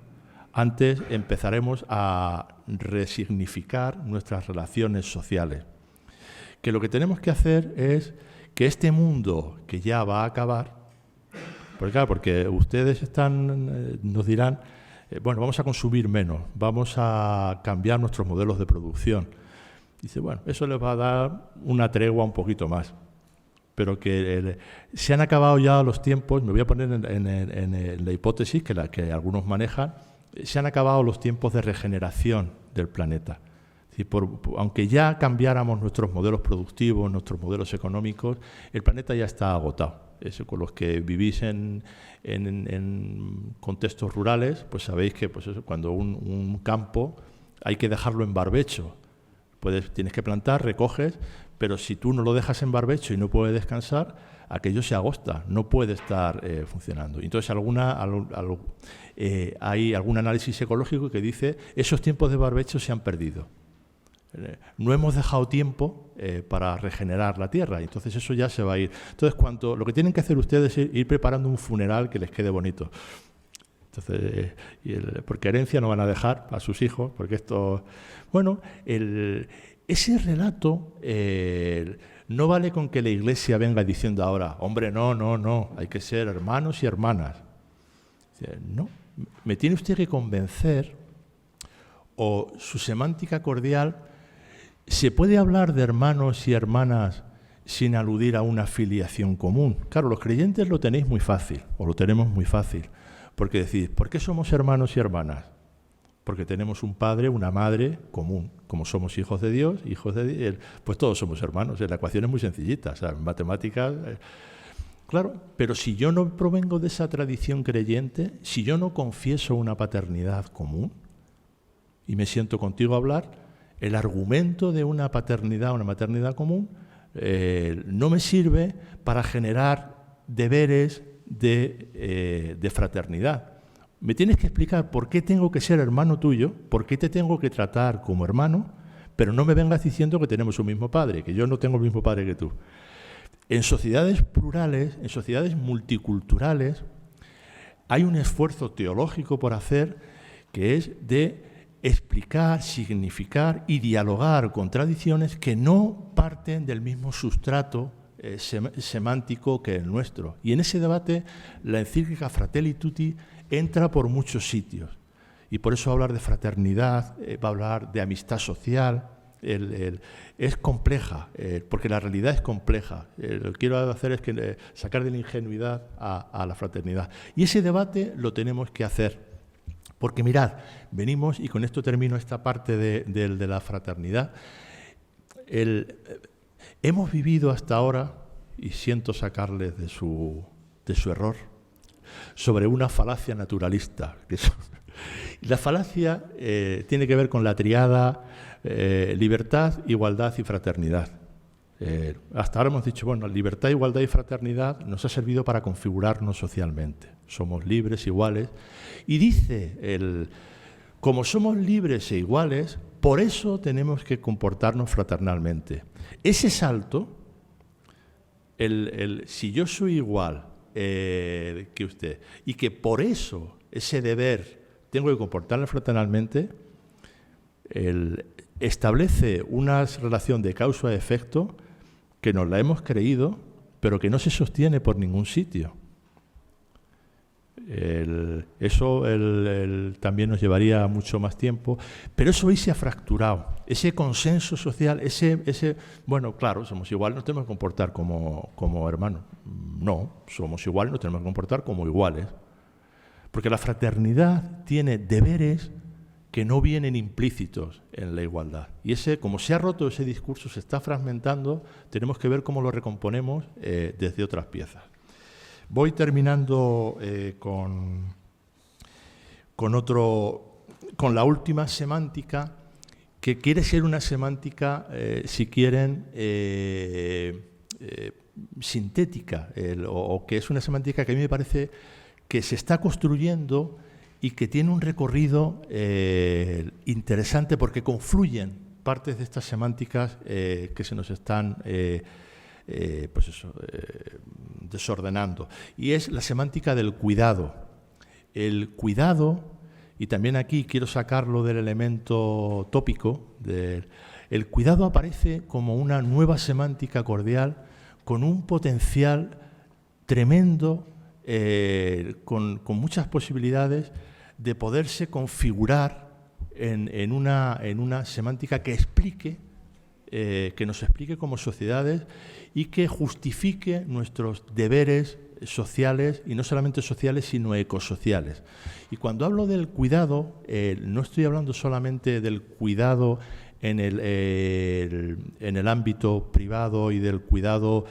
antes empezaremos a resignificar nuestras relaciones sociales. Que lo que tenemos que hacer es que este mundo que ya va a acabar, porque claro, porque ustedes nos dirán, bueno, vamos a consumir menos, vamos a cambiar nuestros modelos de producción. Dice, bueno, eso les va a dar una tregua un poquito más. Pero que se han acabado ya los tiempos, me voy a poner en la hipótesis que algunos manejan, se han acabado los tiempos de regeneración del planeta. Es decir, aunque ya cambiáramos nuestros modelos productivos, nuestros modelos económicos, el planeta ya está agotado. Con los que vivís en contextos rurales, pues sabéis que pues eso, cuando un campo hay que dejarlo en barbecho. Tienes que plantar, recoges, pero si tú no lo dejas en barbecho y no puede descansar, aquello se agosta, no puede estar funcionando. Entonces hay algún análisis ecológico que dice esos tiempos de barbecho se han perdido. No hemos dejado tiempo para regenerar la tierra, entonces eso ya se va a ir. Entonces, lo que tienen que hacer ustedes es ir preparando un funeral que les quede bonito. Entonces, porque herencia no van a dejar a sus hijos, porque esto... Bueno, ese relato no vale con que la Iglesia venga diciendo ahora, hombre, no, hay que ser hermanos y hermanas. No, me tiene usted que convencer, o su semántica cordial. ¿Se puede hablar de hermanos y hermanas sin aludir a una filiación común? Claro, los creyentes lo tenéis muy fácil, o lo tenemos muy fácil, porque decís, ¿por qué somos hermanos y hermanas? Porque tenemos un padre, una madre común. Como somos hijos de Dios, pues todos somos hermanos. La ecuación es muy sencillita, o sea, en matemáticas... Claro, pero si yo no provengo de esa tradición creyente, si yo no confieso una paternidad común y me siento contigo a hablar, el argumento de una paternidad, una maternidad común, no me sirve para generar deberes de fraternidad. Me tienes que explicar por qué tengo que ser hermano tuyo, por qué te tengo que tratar como hermano, pero no me vengas diciendo que tenemos un mismo padre, que yo no tengo el mismo padre que tú. En sociedades plurales, en sociedades multiculturales, hay un esfuerzo teológico por hacer que es de explicar, significar y dialogar con tradiciones que no parten del mismo sustrato semántico que el nuestro. Y en ese debate la encíclica Fratelli Tutti entra por muchos sitios. Y por eso hablar de fraternidad, va a hablar de amistad social, es compleja, porque la realidad es compleja. Lo que quiero hacer es sacar de la ingenuidad a la fraternidad. Y ese debate lo tenemos que hacer. Porque mirad, venimos, y con esto termino esta parte de la fraternidad, hemos vivido hasta ahora, y siento sacarles de su error, sobre una falacia naturalista. La falacia tiene que ver con la triada libertad, igualdad y fraternidad. Hasta ahora hemos dicho, bueno, libertad, igualdad y fraternidad nos ha servido para configurarnos socialmente. Somos libres, iguales. Y dice, como somos libres e iguales, por eso tenemos que comportarnos fraternalmente. Ese salto, si yo soy igual que usted y que por eso ese deber tengo que comportarme fraternalmente, establece una relación de causa-efecto que nos la hemos creído, pero que no se sostiene por ningún sitio. Eso también nos llevaría mucho más tiempo, pero eso hoy se ha fracturado. Ese consenso social, bueno, claro, somos iguales, nos tenemos que comportar como hermanos. No, somos iguales, nos tenemos que comportar como iguales. Porque la fraternidad tiene deberes que no vienen implícitos en la igualdad. Y como se ha roto ese discurso, se está fragmentando, tenemos que ver cómo lo recomponemos desde otras piezas. Voy terminando con la última semántica, que quiere ser una semántica, si quieren, sintética, o que es una semántica que a mí me parece que se está construyendo y que tiene un recorrido interesante, porque confluyen partes de estas semánticas que se nos están desordenando. Y es la semántica del cuidado. El cuidado, y también aquí quiero sacarlo del elemento tópico, el cuidado aparece como una nueva semántica cordial con un potencial tremendo, con muchas posibilidades de poderse configurar en una semántica que explique, que nos explique como sociedades y que justifique nuestros deberes sociales, y no solamente sociales, sino ecosociales. Y cuando hablo del cuidado, no estoy hablando solamente del cuidado en el ámbito privado y del cuidado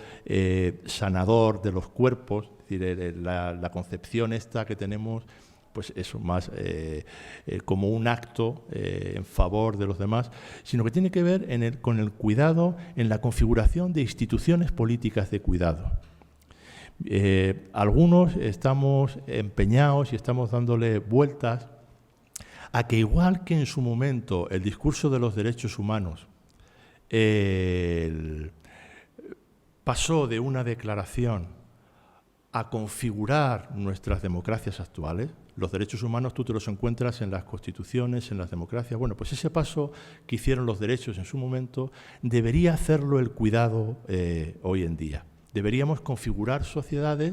sanador de los cuerpos, es decir, la concepción esta que tenemos, pues eso, más como un acto en favor de los demás, sino que tiene que ver con el cuidado en la configuración de instituciones políticas de cuidado. Algunos estamos empeñados y estamos dándole vueltas a que, igual que en su momento el discurso de los derechos humanos pasó de una declaración a configurar nuestras democracias actuales, los derechos humanos tú te los encuentras en las constituciones, en las democracias. Bueno, pues ese paso que hicieron los derechos en su momento debería hacerlo el cuidado hoy en día. Deberíamos configurar sociedades,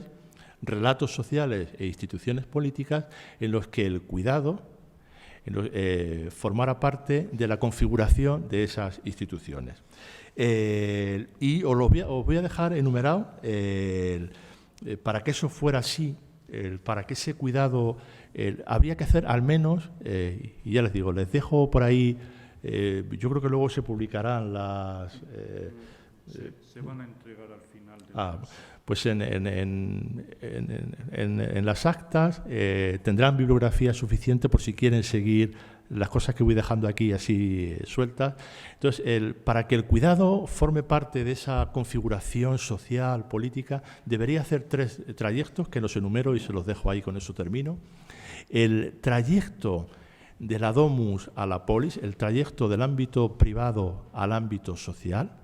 relatos sociales e instituciones políticas en los que el cuidado formara parte de la configuración de esas instituciones. Y os voy a dejar enumerado, para que eso fuera así, para que ese cuidado habría que hacer al menos, y ya les digo, les dejo por ahí, yo creo que luego se publicarán las... se van a entregar al final. Pues en las actas tendrán bibliografía suficiente por si quieren seguir las cosas que voy dejando aquí así sueltas. Entonces, para que el cuidado forme parte de esa configuración social, política, debería hacer 3 trayectos que los enumero y se los dejo ahí, con eso termino. El trayecto de la domus a la polis, el trayecto del ámbito privado al ámbito social,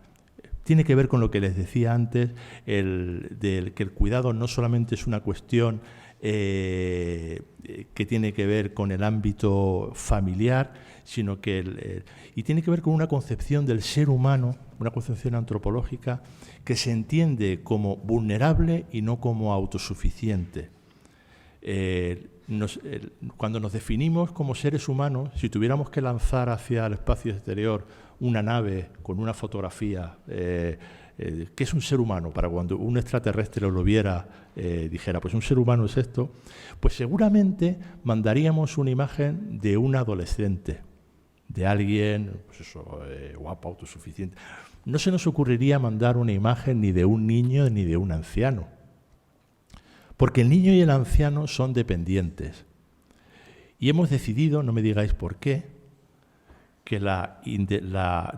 tiene que ver con lo que les decía antes, que el cuidado no solamente es una cuestión que tiene que ver con el ámbito familiar, sino que y tiene que ver con una concepción del ser humano, una concepción antropológica que se entiende como vulnerable y no como autosuficiente. Cuando nos definimos como seres humanos, si tuviéramos que lanzar hacia el espacio exterior una nave con una fotografía, ¿qué es un ser humano? Para cuando un extraterrestre lo viera, dijera, pues un ser humano es esto, pues seguramente mandaríamos una imagen de un adolescente, de alguien, pues eso, guapo, autosuficiente. No se nos ocurriría mandar una imagen ni de un niño ni de un anciano, porque el niño y el anciano son dependientes. Y hemos decidido, no me digáis por qué, que la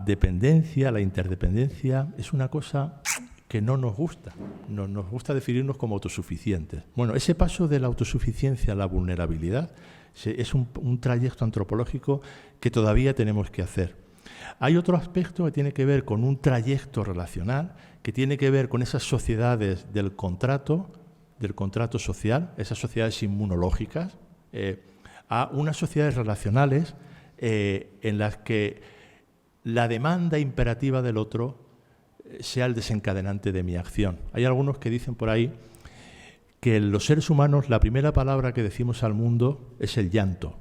dependencia, la interdependencia, es una cosa que no nos gusta. No nos gusta definirnos como autosuficientes. Bueno, ese paso de la autosuficiencia a la vulnerabilidad es un trayecto antropológico que todavía tenemos que hacer. Hay otro aspecto que tiene que ver con un trayecto relacional, que tiene que ver con esas sociedades del contrato social, esas sociedades inmunológicas, a unas sociedades relacionales en las que la demanda imperativa del otro sea el desencadenante de mi acción. Hay algunos que dicen por ahí que los seres humanos, la primera palabra que decimos al mundo es el llanto.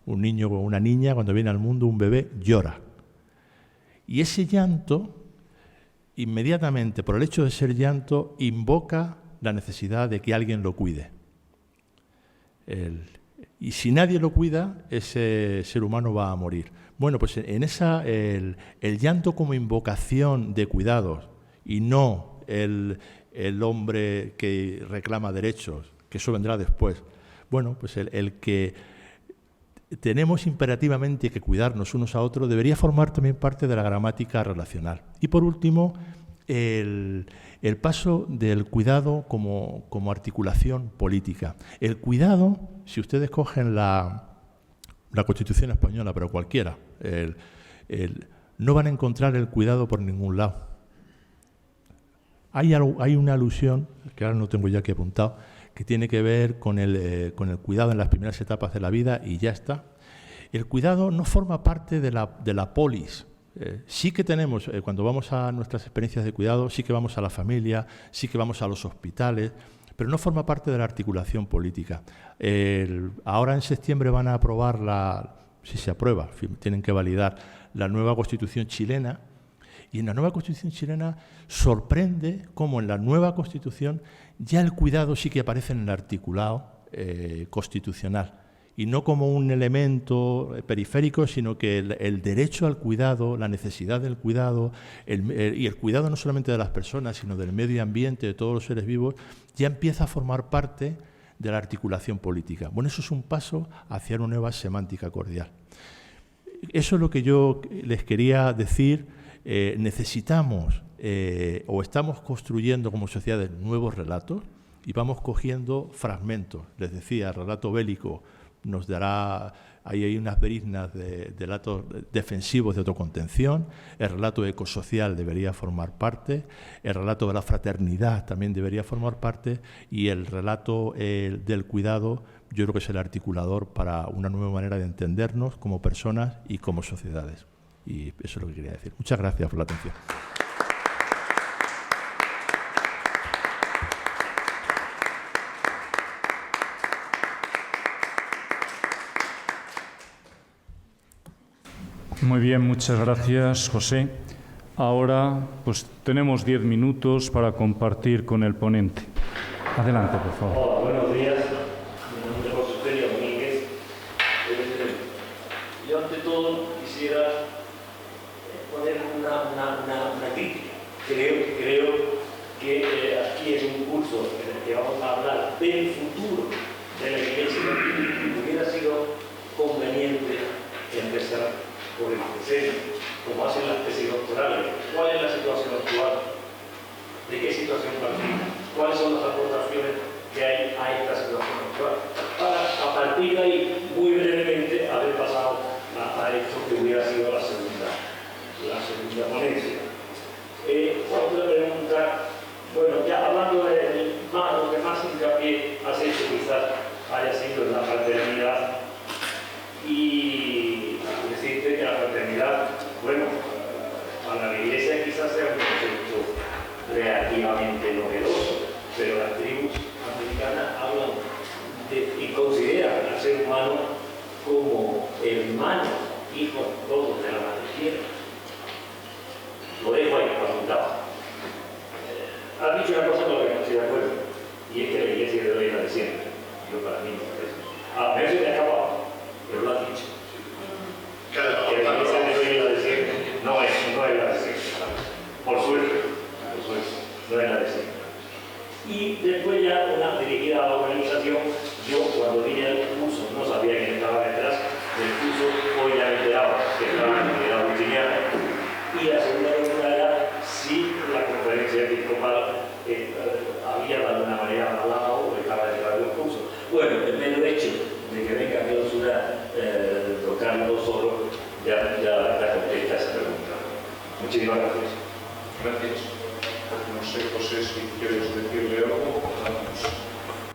Un niño o una niña, cuando viene al mundo, un bebé, llora. Y ese llanto, inmediatamente, por el hecho de ser llanto, invoca la necesidad de que alguien lo cuide. y si nadie lo cuida, ese ser humano va a morir. Bueno, pues en esa, el llanto como invocación de cuidados y no el hombre que reclama derechos, que eso vendrá después. Bueno, pues el que tenemos imperativamente que cuidarnos unos a otros debería formar también parte de la gramática relacional. Y por último, el paso del cuidado como articulación política. El cuidado, si ustedes cogen la Constitución española, pero cualquiera, no van a encontrar el cuidado por ningún lado. Hay una alusión, que ahora no tengo ya aquí apuntado, que tiene que ver con el cuidado en las primeras etapas de la vida y ya está. El cuidado no forma parte de la polis. Sí que tenemos, cuando vamos a nuestras experiencias de cuidado, sí que vamos a la familia, sí que vamos a los hospitales, pero no forma parte de la articulación política. Ahora en septiembre van a aprobar, si se aprueba, tienen que validar la nueva Constitución chilena, y en la nueva Constitución chilena sorprende cómo en la nueva Constitución ya el cuidado sí que aparece en el articulado constitucional, y no como un elemento periférico, sino que el derecho al cuidado, la necesidad del cuidado, y el cuidado no solamente de las personas, sino del medio ambiente, de todos los seres vivos, ya empieza a formar parte de la articulación política. Bueno, eso es un paso hacia una nueva semántica cordial. Eso es lo que yo les quería decir. Necesitamos o estamos construyendo como sociedades nuevos relatos y vamos cogiendo fragmentos. Les decía, el relato bélico nos dará, ahí hay unas briznas de relatos defensivos de autocontención, el relato ecosocial debería formar parte, el relato de la fraternidad también debería formar parte, y el relato del cuidado yo creo que es el articulador para una nueva manera de entendernos como personas y como sociedades. Y eso es lo que quería decir. Muchas gracias por la atención. Muy bien, muchas gracias, José. Ahora, pues tenemos 10 minutos para compartir con el ponente. Adelante, por favor. Hola, buenos días. Mi nombre es José Antonio Domínguez. Yo, ante todo, quisiera poner una crítica. Creo que aquí es un curso en el que vamos a hablar del futuro de la Iglesia. Hubiera sido conveniente empezar por el presente, como hacen las tesis doctorales. ¿Cuál es la situación actual? ¿De qué situación partimos? ¿Cuáles son las aportaciones que hay a esta situación actual? Para, a partir de ahí, muy brevemente, haber pasado a esto que hubiera sido la segunda ponencia. Otra pregunta, bueno, ya hablando de lo que más hincapié has hecho quizás haya sido en la fraternidad, y decirte que la fraternidad, bueno, para la Iglesia quizás sea un concepto relativamente novedoso, pero las tribus americanas hablan y consideran al ser humano como hermano, hijo todos de la madre tierra. Lo dejo ahí apuntado. Has dicho una cosa con la que no estoy de acuerdo, y es que la Iglesia de hoy es la de siempre. Yo para mí no es eso. A veces te he acabado, pero lo has dicho. Que la Iglesia de hoy es la de siempre. No es la de siempre. Por suerte, no es la de siempre. Y después ya una dirigida a la organización, yo cuando di el curso no sabía quién estaba detrás del curso, hoy ya me enteraba que estaba en la Agustiniana. Y la segunda pregunta era si la conferencia episcopal había de alguna manera hablado o estaba detrás del curso. Bueno, el mero hecho de que venga a clausura tocando solo ya contesta esa pregunta. Muchísimas gracias. Gracias. No sé, José, si quieres decirle algo.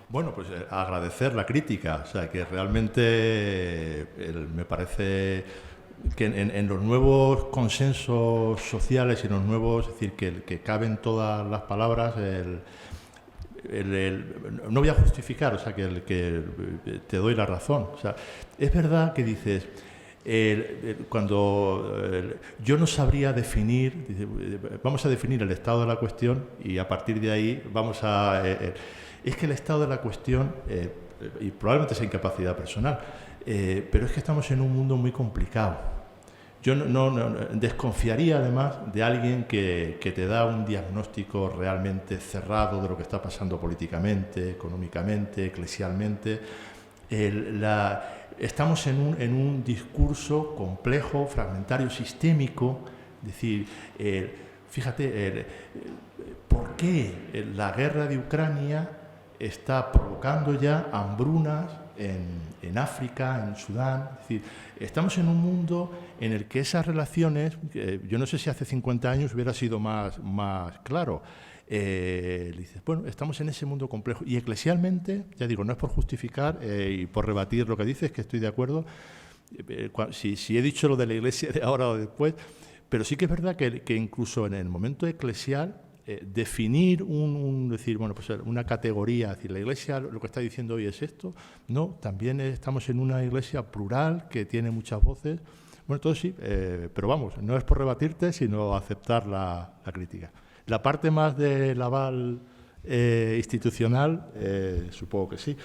Bueno, pues agradecer la crítica, o sea, que realmente me parece que en los nuevos consensos sociales y en los nuevos, es decir, que caben todas las palabras, no voy a justificar, o sea, que te doy la razón. O sea, es verdad que dices, cuando yo no sabría definir, vamos a definir el estado de la cuestión y a partir de ahí vamos a... es que el estado de la cuestión y probablemente sea incapacidad personal, pero es que estamos en un mundo muy complicado. Yo no desconfiaría además de alguien que te da un diagnóstico realmente cerrado de lo que está pasando políticamente, económicamente, eclesialmente. Estamos en un discurso complejo, fragmentario, sistémico. Es decir, fíjate, ¿por qué la guerra de Ucrania está provocando ya hambrunas en África, en Sudán? Es decir, estamos en un mundo en el que esas relaciones, yo no sé si hace 50 años hubiera sido más claro. Dices, bueno, estamos en ese mundo complejo. Y eclesialmente, ya digo, no es por justificar y por rebatir lo que dices, que estoy de acuerdo. Si he dicho lo de la Iglesia de ahora o después, pero sí que es verdad que incluso en el momento eclesial, definir decir, bueno, pues una categoría, es decir, la Iglesia lo que está diciendo hoy es esto, no, también estamos en una Iglesia plural que tiene muchas voces. Bueno, todo sí, pero vamos, no es por rebatirte, sino aceptar la crítica. La parte más del aval institucional, supongo que sí.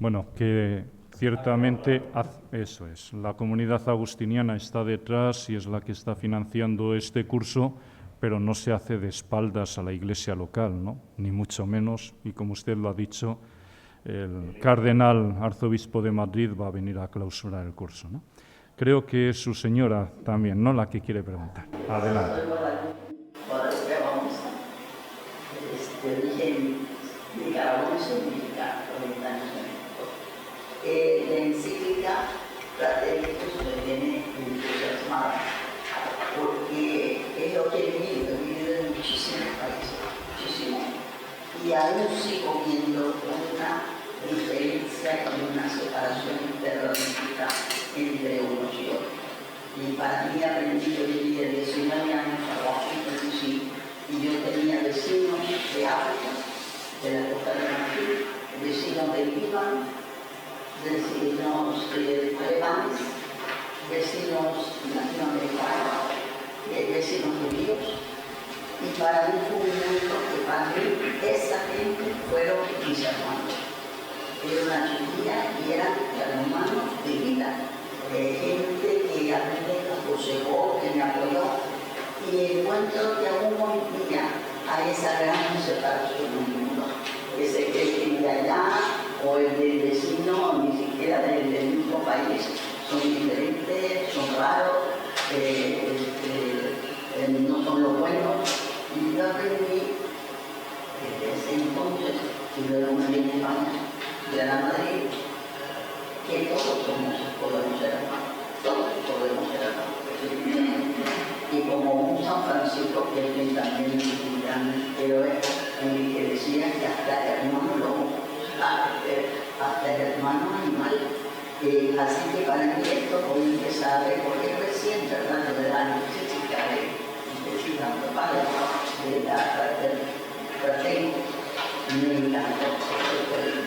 Bueno, que ciertamente eso es. La comunidad agustiniana está detrás y es la que está financiando este curso, pero no se hace de espaldas a la iglesia local, ¿no? Ni mucho menos. Y como usted lo ha dicho, el cardenal arzobispo de Madrid va a venir a clausurar el curso, ¿no? Creo que es su señora también, ¿no?, la que quiere preguntar. Adelante. La encíclica Fraternus me tiene entusiasmada porque es lo que he vivido en muchísimos países, muchísimo, y aún sigo viendo una diferencia y una separación terrorífica entre unos y otros. Y para mí aprendí, yo viví de 19 años a Washington DC, y yo tenía vecinos de África, de la Costa de Marfil, vecinos de Líbano, vecinos alemanes, vecinos latinoamericanos, vecinos judíos, y para mí fue un mundo que para mí esa gente fueron mis hermanos. Era una chiquilla y eran hermanos de vida, gente que a mí me aconsejó, que me apoyó, y encuentro que aún hoy día hay esa gran separación en el mundo, que se cree que de allá o el del vecino, ni siquiera del mismo país, son diferentes, son raros, no son los buenos. Y yo aprendí desde ese entonces, y luego me vine a España, de la Madrid, que todos podemos ser hermanos, todos podemos ser hermanos. Y como un San Francisco, que es también un gran héroe, en el que decía que hasta el hermano lobo, hasta el hermano animal. Así que para mí esto voy a empezar a ver, porque recién tratando de la necesidad de la fraternidad, me encantó,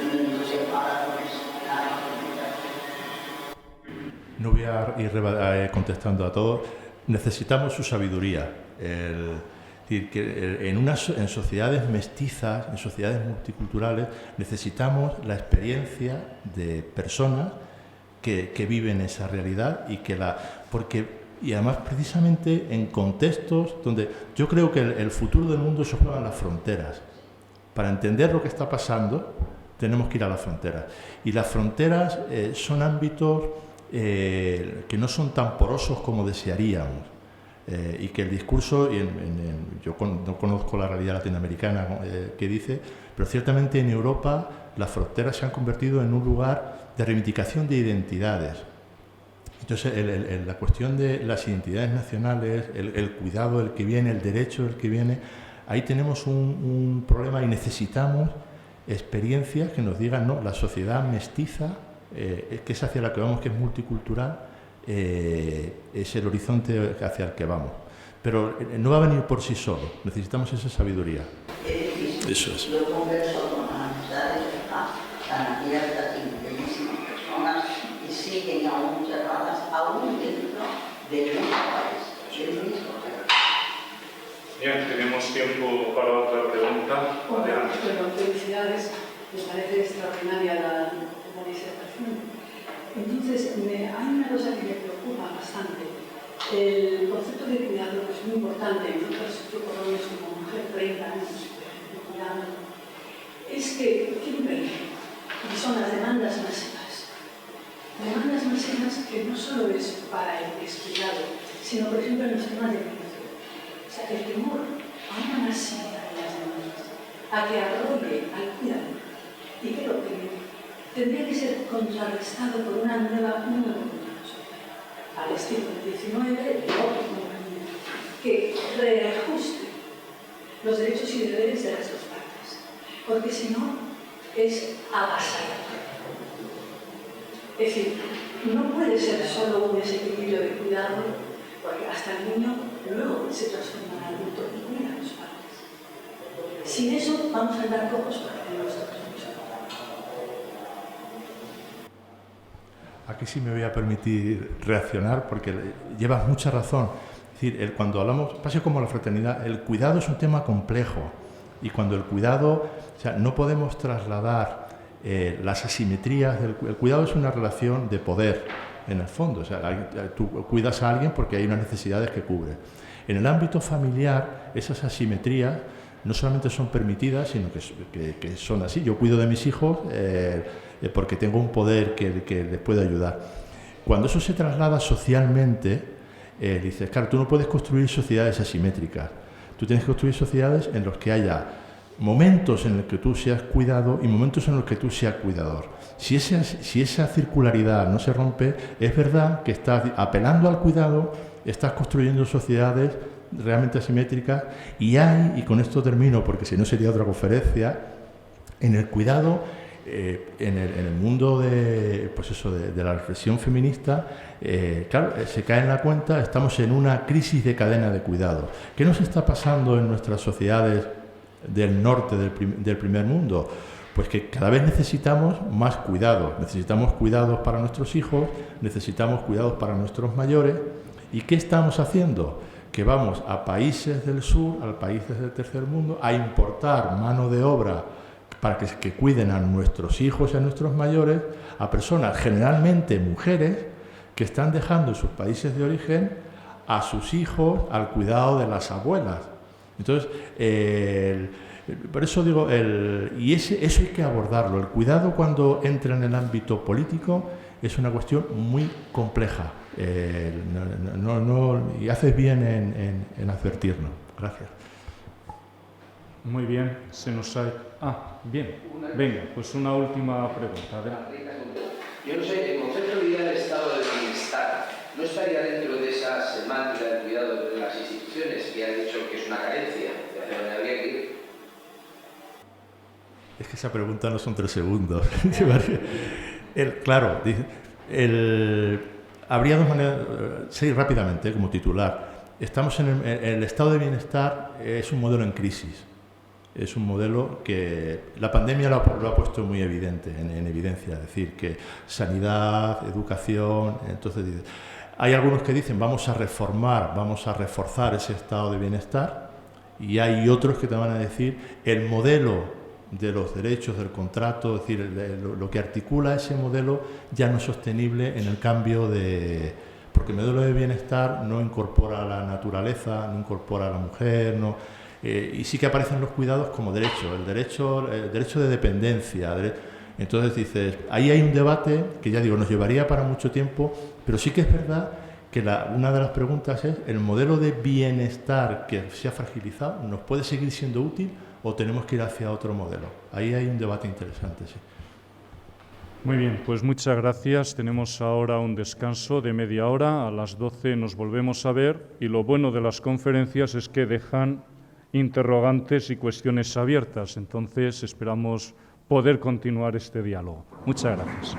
me entusiasmaba con eso. No voy a ir contestando a todos. Necesitamos su sabiduría. En sociedades mestizas, en sociedades multiculturales, necesitamos la experiencia de personas que viven esa realidad y además precisamente en contextos donde yo creo que el futuro del mundo se juega en las fronteras. Para entender lo que está pasando tenemos que ir a las fronteras. Y las fronteras son ámbitos que no son tan porosos como desearíamos. Y que el discurso, yo no conozco la realidad latinoamericana que dice, pero ciertamente en Europa las fronteras se han convertido en un lugar de reivindicación de identidades. Entonces, la cuestión de las identidades nacionales, el cuidado del que viene, el derecho del que viene, ahí tenemos un problema y necesitamos experiencias que nos digan, no, la sociedad mestiza, que es hacia la que vamos, que es multicultural, es el horizonte hacia el que vamos. Pero no va a venir por sí solo, necesitamos esa sabiduría. Eso es. Yo converso con amistades tan abiertas y bellísimas personas y siguen aún cerradas, aún dentro del mismo país, Bien, tenemos tiempo para otra pregunta. Adelante. Me parece extraordinaria la disertación. Entonces, hay una cosa que me preocupa bastante. El concepto de cuidado es muy importante. Nosotros, yo por lo menos como mujer, 30 años de cuidado, es que siempre, y son las demandas masivas. Demandas masivas que no solo es para el descuidado, sino, por ejemplo, en los temas de prevención. O sea, el temor a una masividad de las demandas, a que arrolle al cuidado. Y creo que tendría que ser contrarrestado por un nuevo contrato social, al estilo del XIX, que reajuste los derechos y deberes de las dos partes, porque si no, es avasallador. Es decir, no puede ser solo un desequilibrio de cuidado, porque hasta el niño luego se transforma en adulto y cuida a los padres. Sin eso vamos a andar cojos para que nuestros hijos. Aquí sí me voy a permitir reaccionar porque llevas mucha razón. Es decir, cuando hablamos, pasa como la fraternidad, el cuidado es un tema complejo y cuando el cuidado, o sea, no podemos trasladar las asimetrías. El cuidado es una relación de poder, en el fondo. O sea, tú cuidas a alguien porque hay unas necesidades que cubre. En el ámbito familiar, esas asimetrías no solamente son permitidas, sino que son así. Yo cuido de mis hijos porque tengo un poder que les puede ayudar. Cuando eso se traslada socialmente, dices, claro, tú no puedes construir sociedades asimétricas. Tú tienes que construir sociedades en las que haya momentos en los que tú seas cuidado y momentos en los que tú seas cuidador. Si esa circularidad no se rompe, es verdad que estás apelando al cuidado, estás construyendo sociedades realmente asimétricas y con esto termino porque si no sería otra conferencia, en el cuidado, en el mundo de la reflexión feminista, claro, se cae en la cuenta, estamos en una crisis de cadena de cuidado. ¿Qué nos está pasando en nuestras sociedades del norte del primer mundo? Pues que cada vez necesitamos más cuidados. Necesitamos cuidados para nuestros hijos, necesitamos cuidados para nuestros mayores. ¿Y qué estamos haciendo? Que vamos a países del sur, a países del tercer mundo, a importar mano de obra para que cuiden a nuestros hijos y a nuestros mayores, a personas, generalmente mujeres, que están dejando en sus países de origen a sus hijos al cuidado de las abuelas. Entonces, por eso digo, eso hay que abordarlo. El cuidado cuando entra en el ámbito político es una cuestión muy compleja. Y haces bien en advertirnos. Gracias. Muy bien, se nos ha... bien. Venga, pues una última pregunta. A ver. Yo no sé, el concepto de vida del estado de bienestar no estaría dentro de esa semántica del cuidado de las instituciones que han dicho que es una carencia, de hacia dónde habría que ir. Es que esa pregunta no son 3 segundos. Claro, habría dos maneras, sí, rápidamente, como titular. Estamos en el estado de bienestar, es un modelo en crisis. Es un modelo que la pandemia lo ha puesto muy evidente, en evidencia. Es decir, que sanidad, educación, entonces hay algunos que dicen vamos a reformar, vamos a reforzar ese estado de bienestar y hay otros que te van a decir el modelo de los derechos del contrato, es decir, lo que articula ese modelo ya no es sostenible en el cambio porque el modelo de bienestar no incorpora a la naturaleza, no incorpora a la mujer, y sí que aparecen los cuidados como derecho, el derecho de dependencia. Entonces dices, ahí hay un debate que ya digo, nos llevaría para mucho tiempo, pero sí que es verdad que una de las preguntas es, ¿el modelo de bienestar que se ha fragilizado nos puede seguir siendo útil o tenemos que ir hacia otro modelo? Ahí hay un debate interesante, sí. Muy bien, pues muchas gracias. Tenemos ahora un descanso de media hora. A las 12 nos volvemos a ver y lo bueno de las conferencias es que dejan interrogantes y cuestiones abiertas. Entonces esperamos poder continuar este diálogo. Muchas gracias.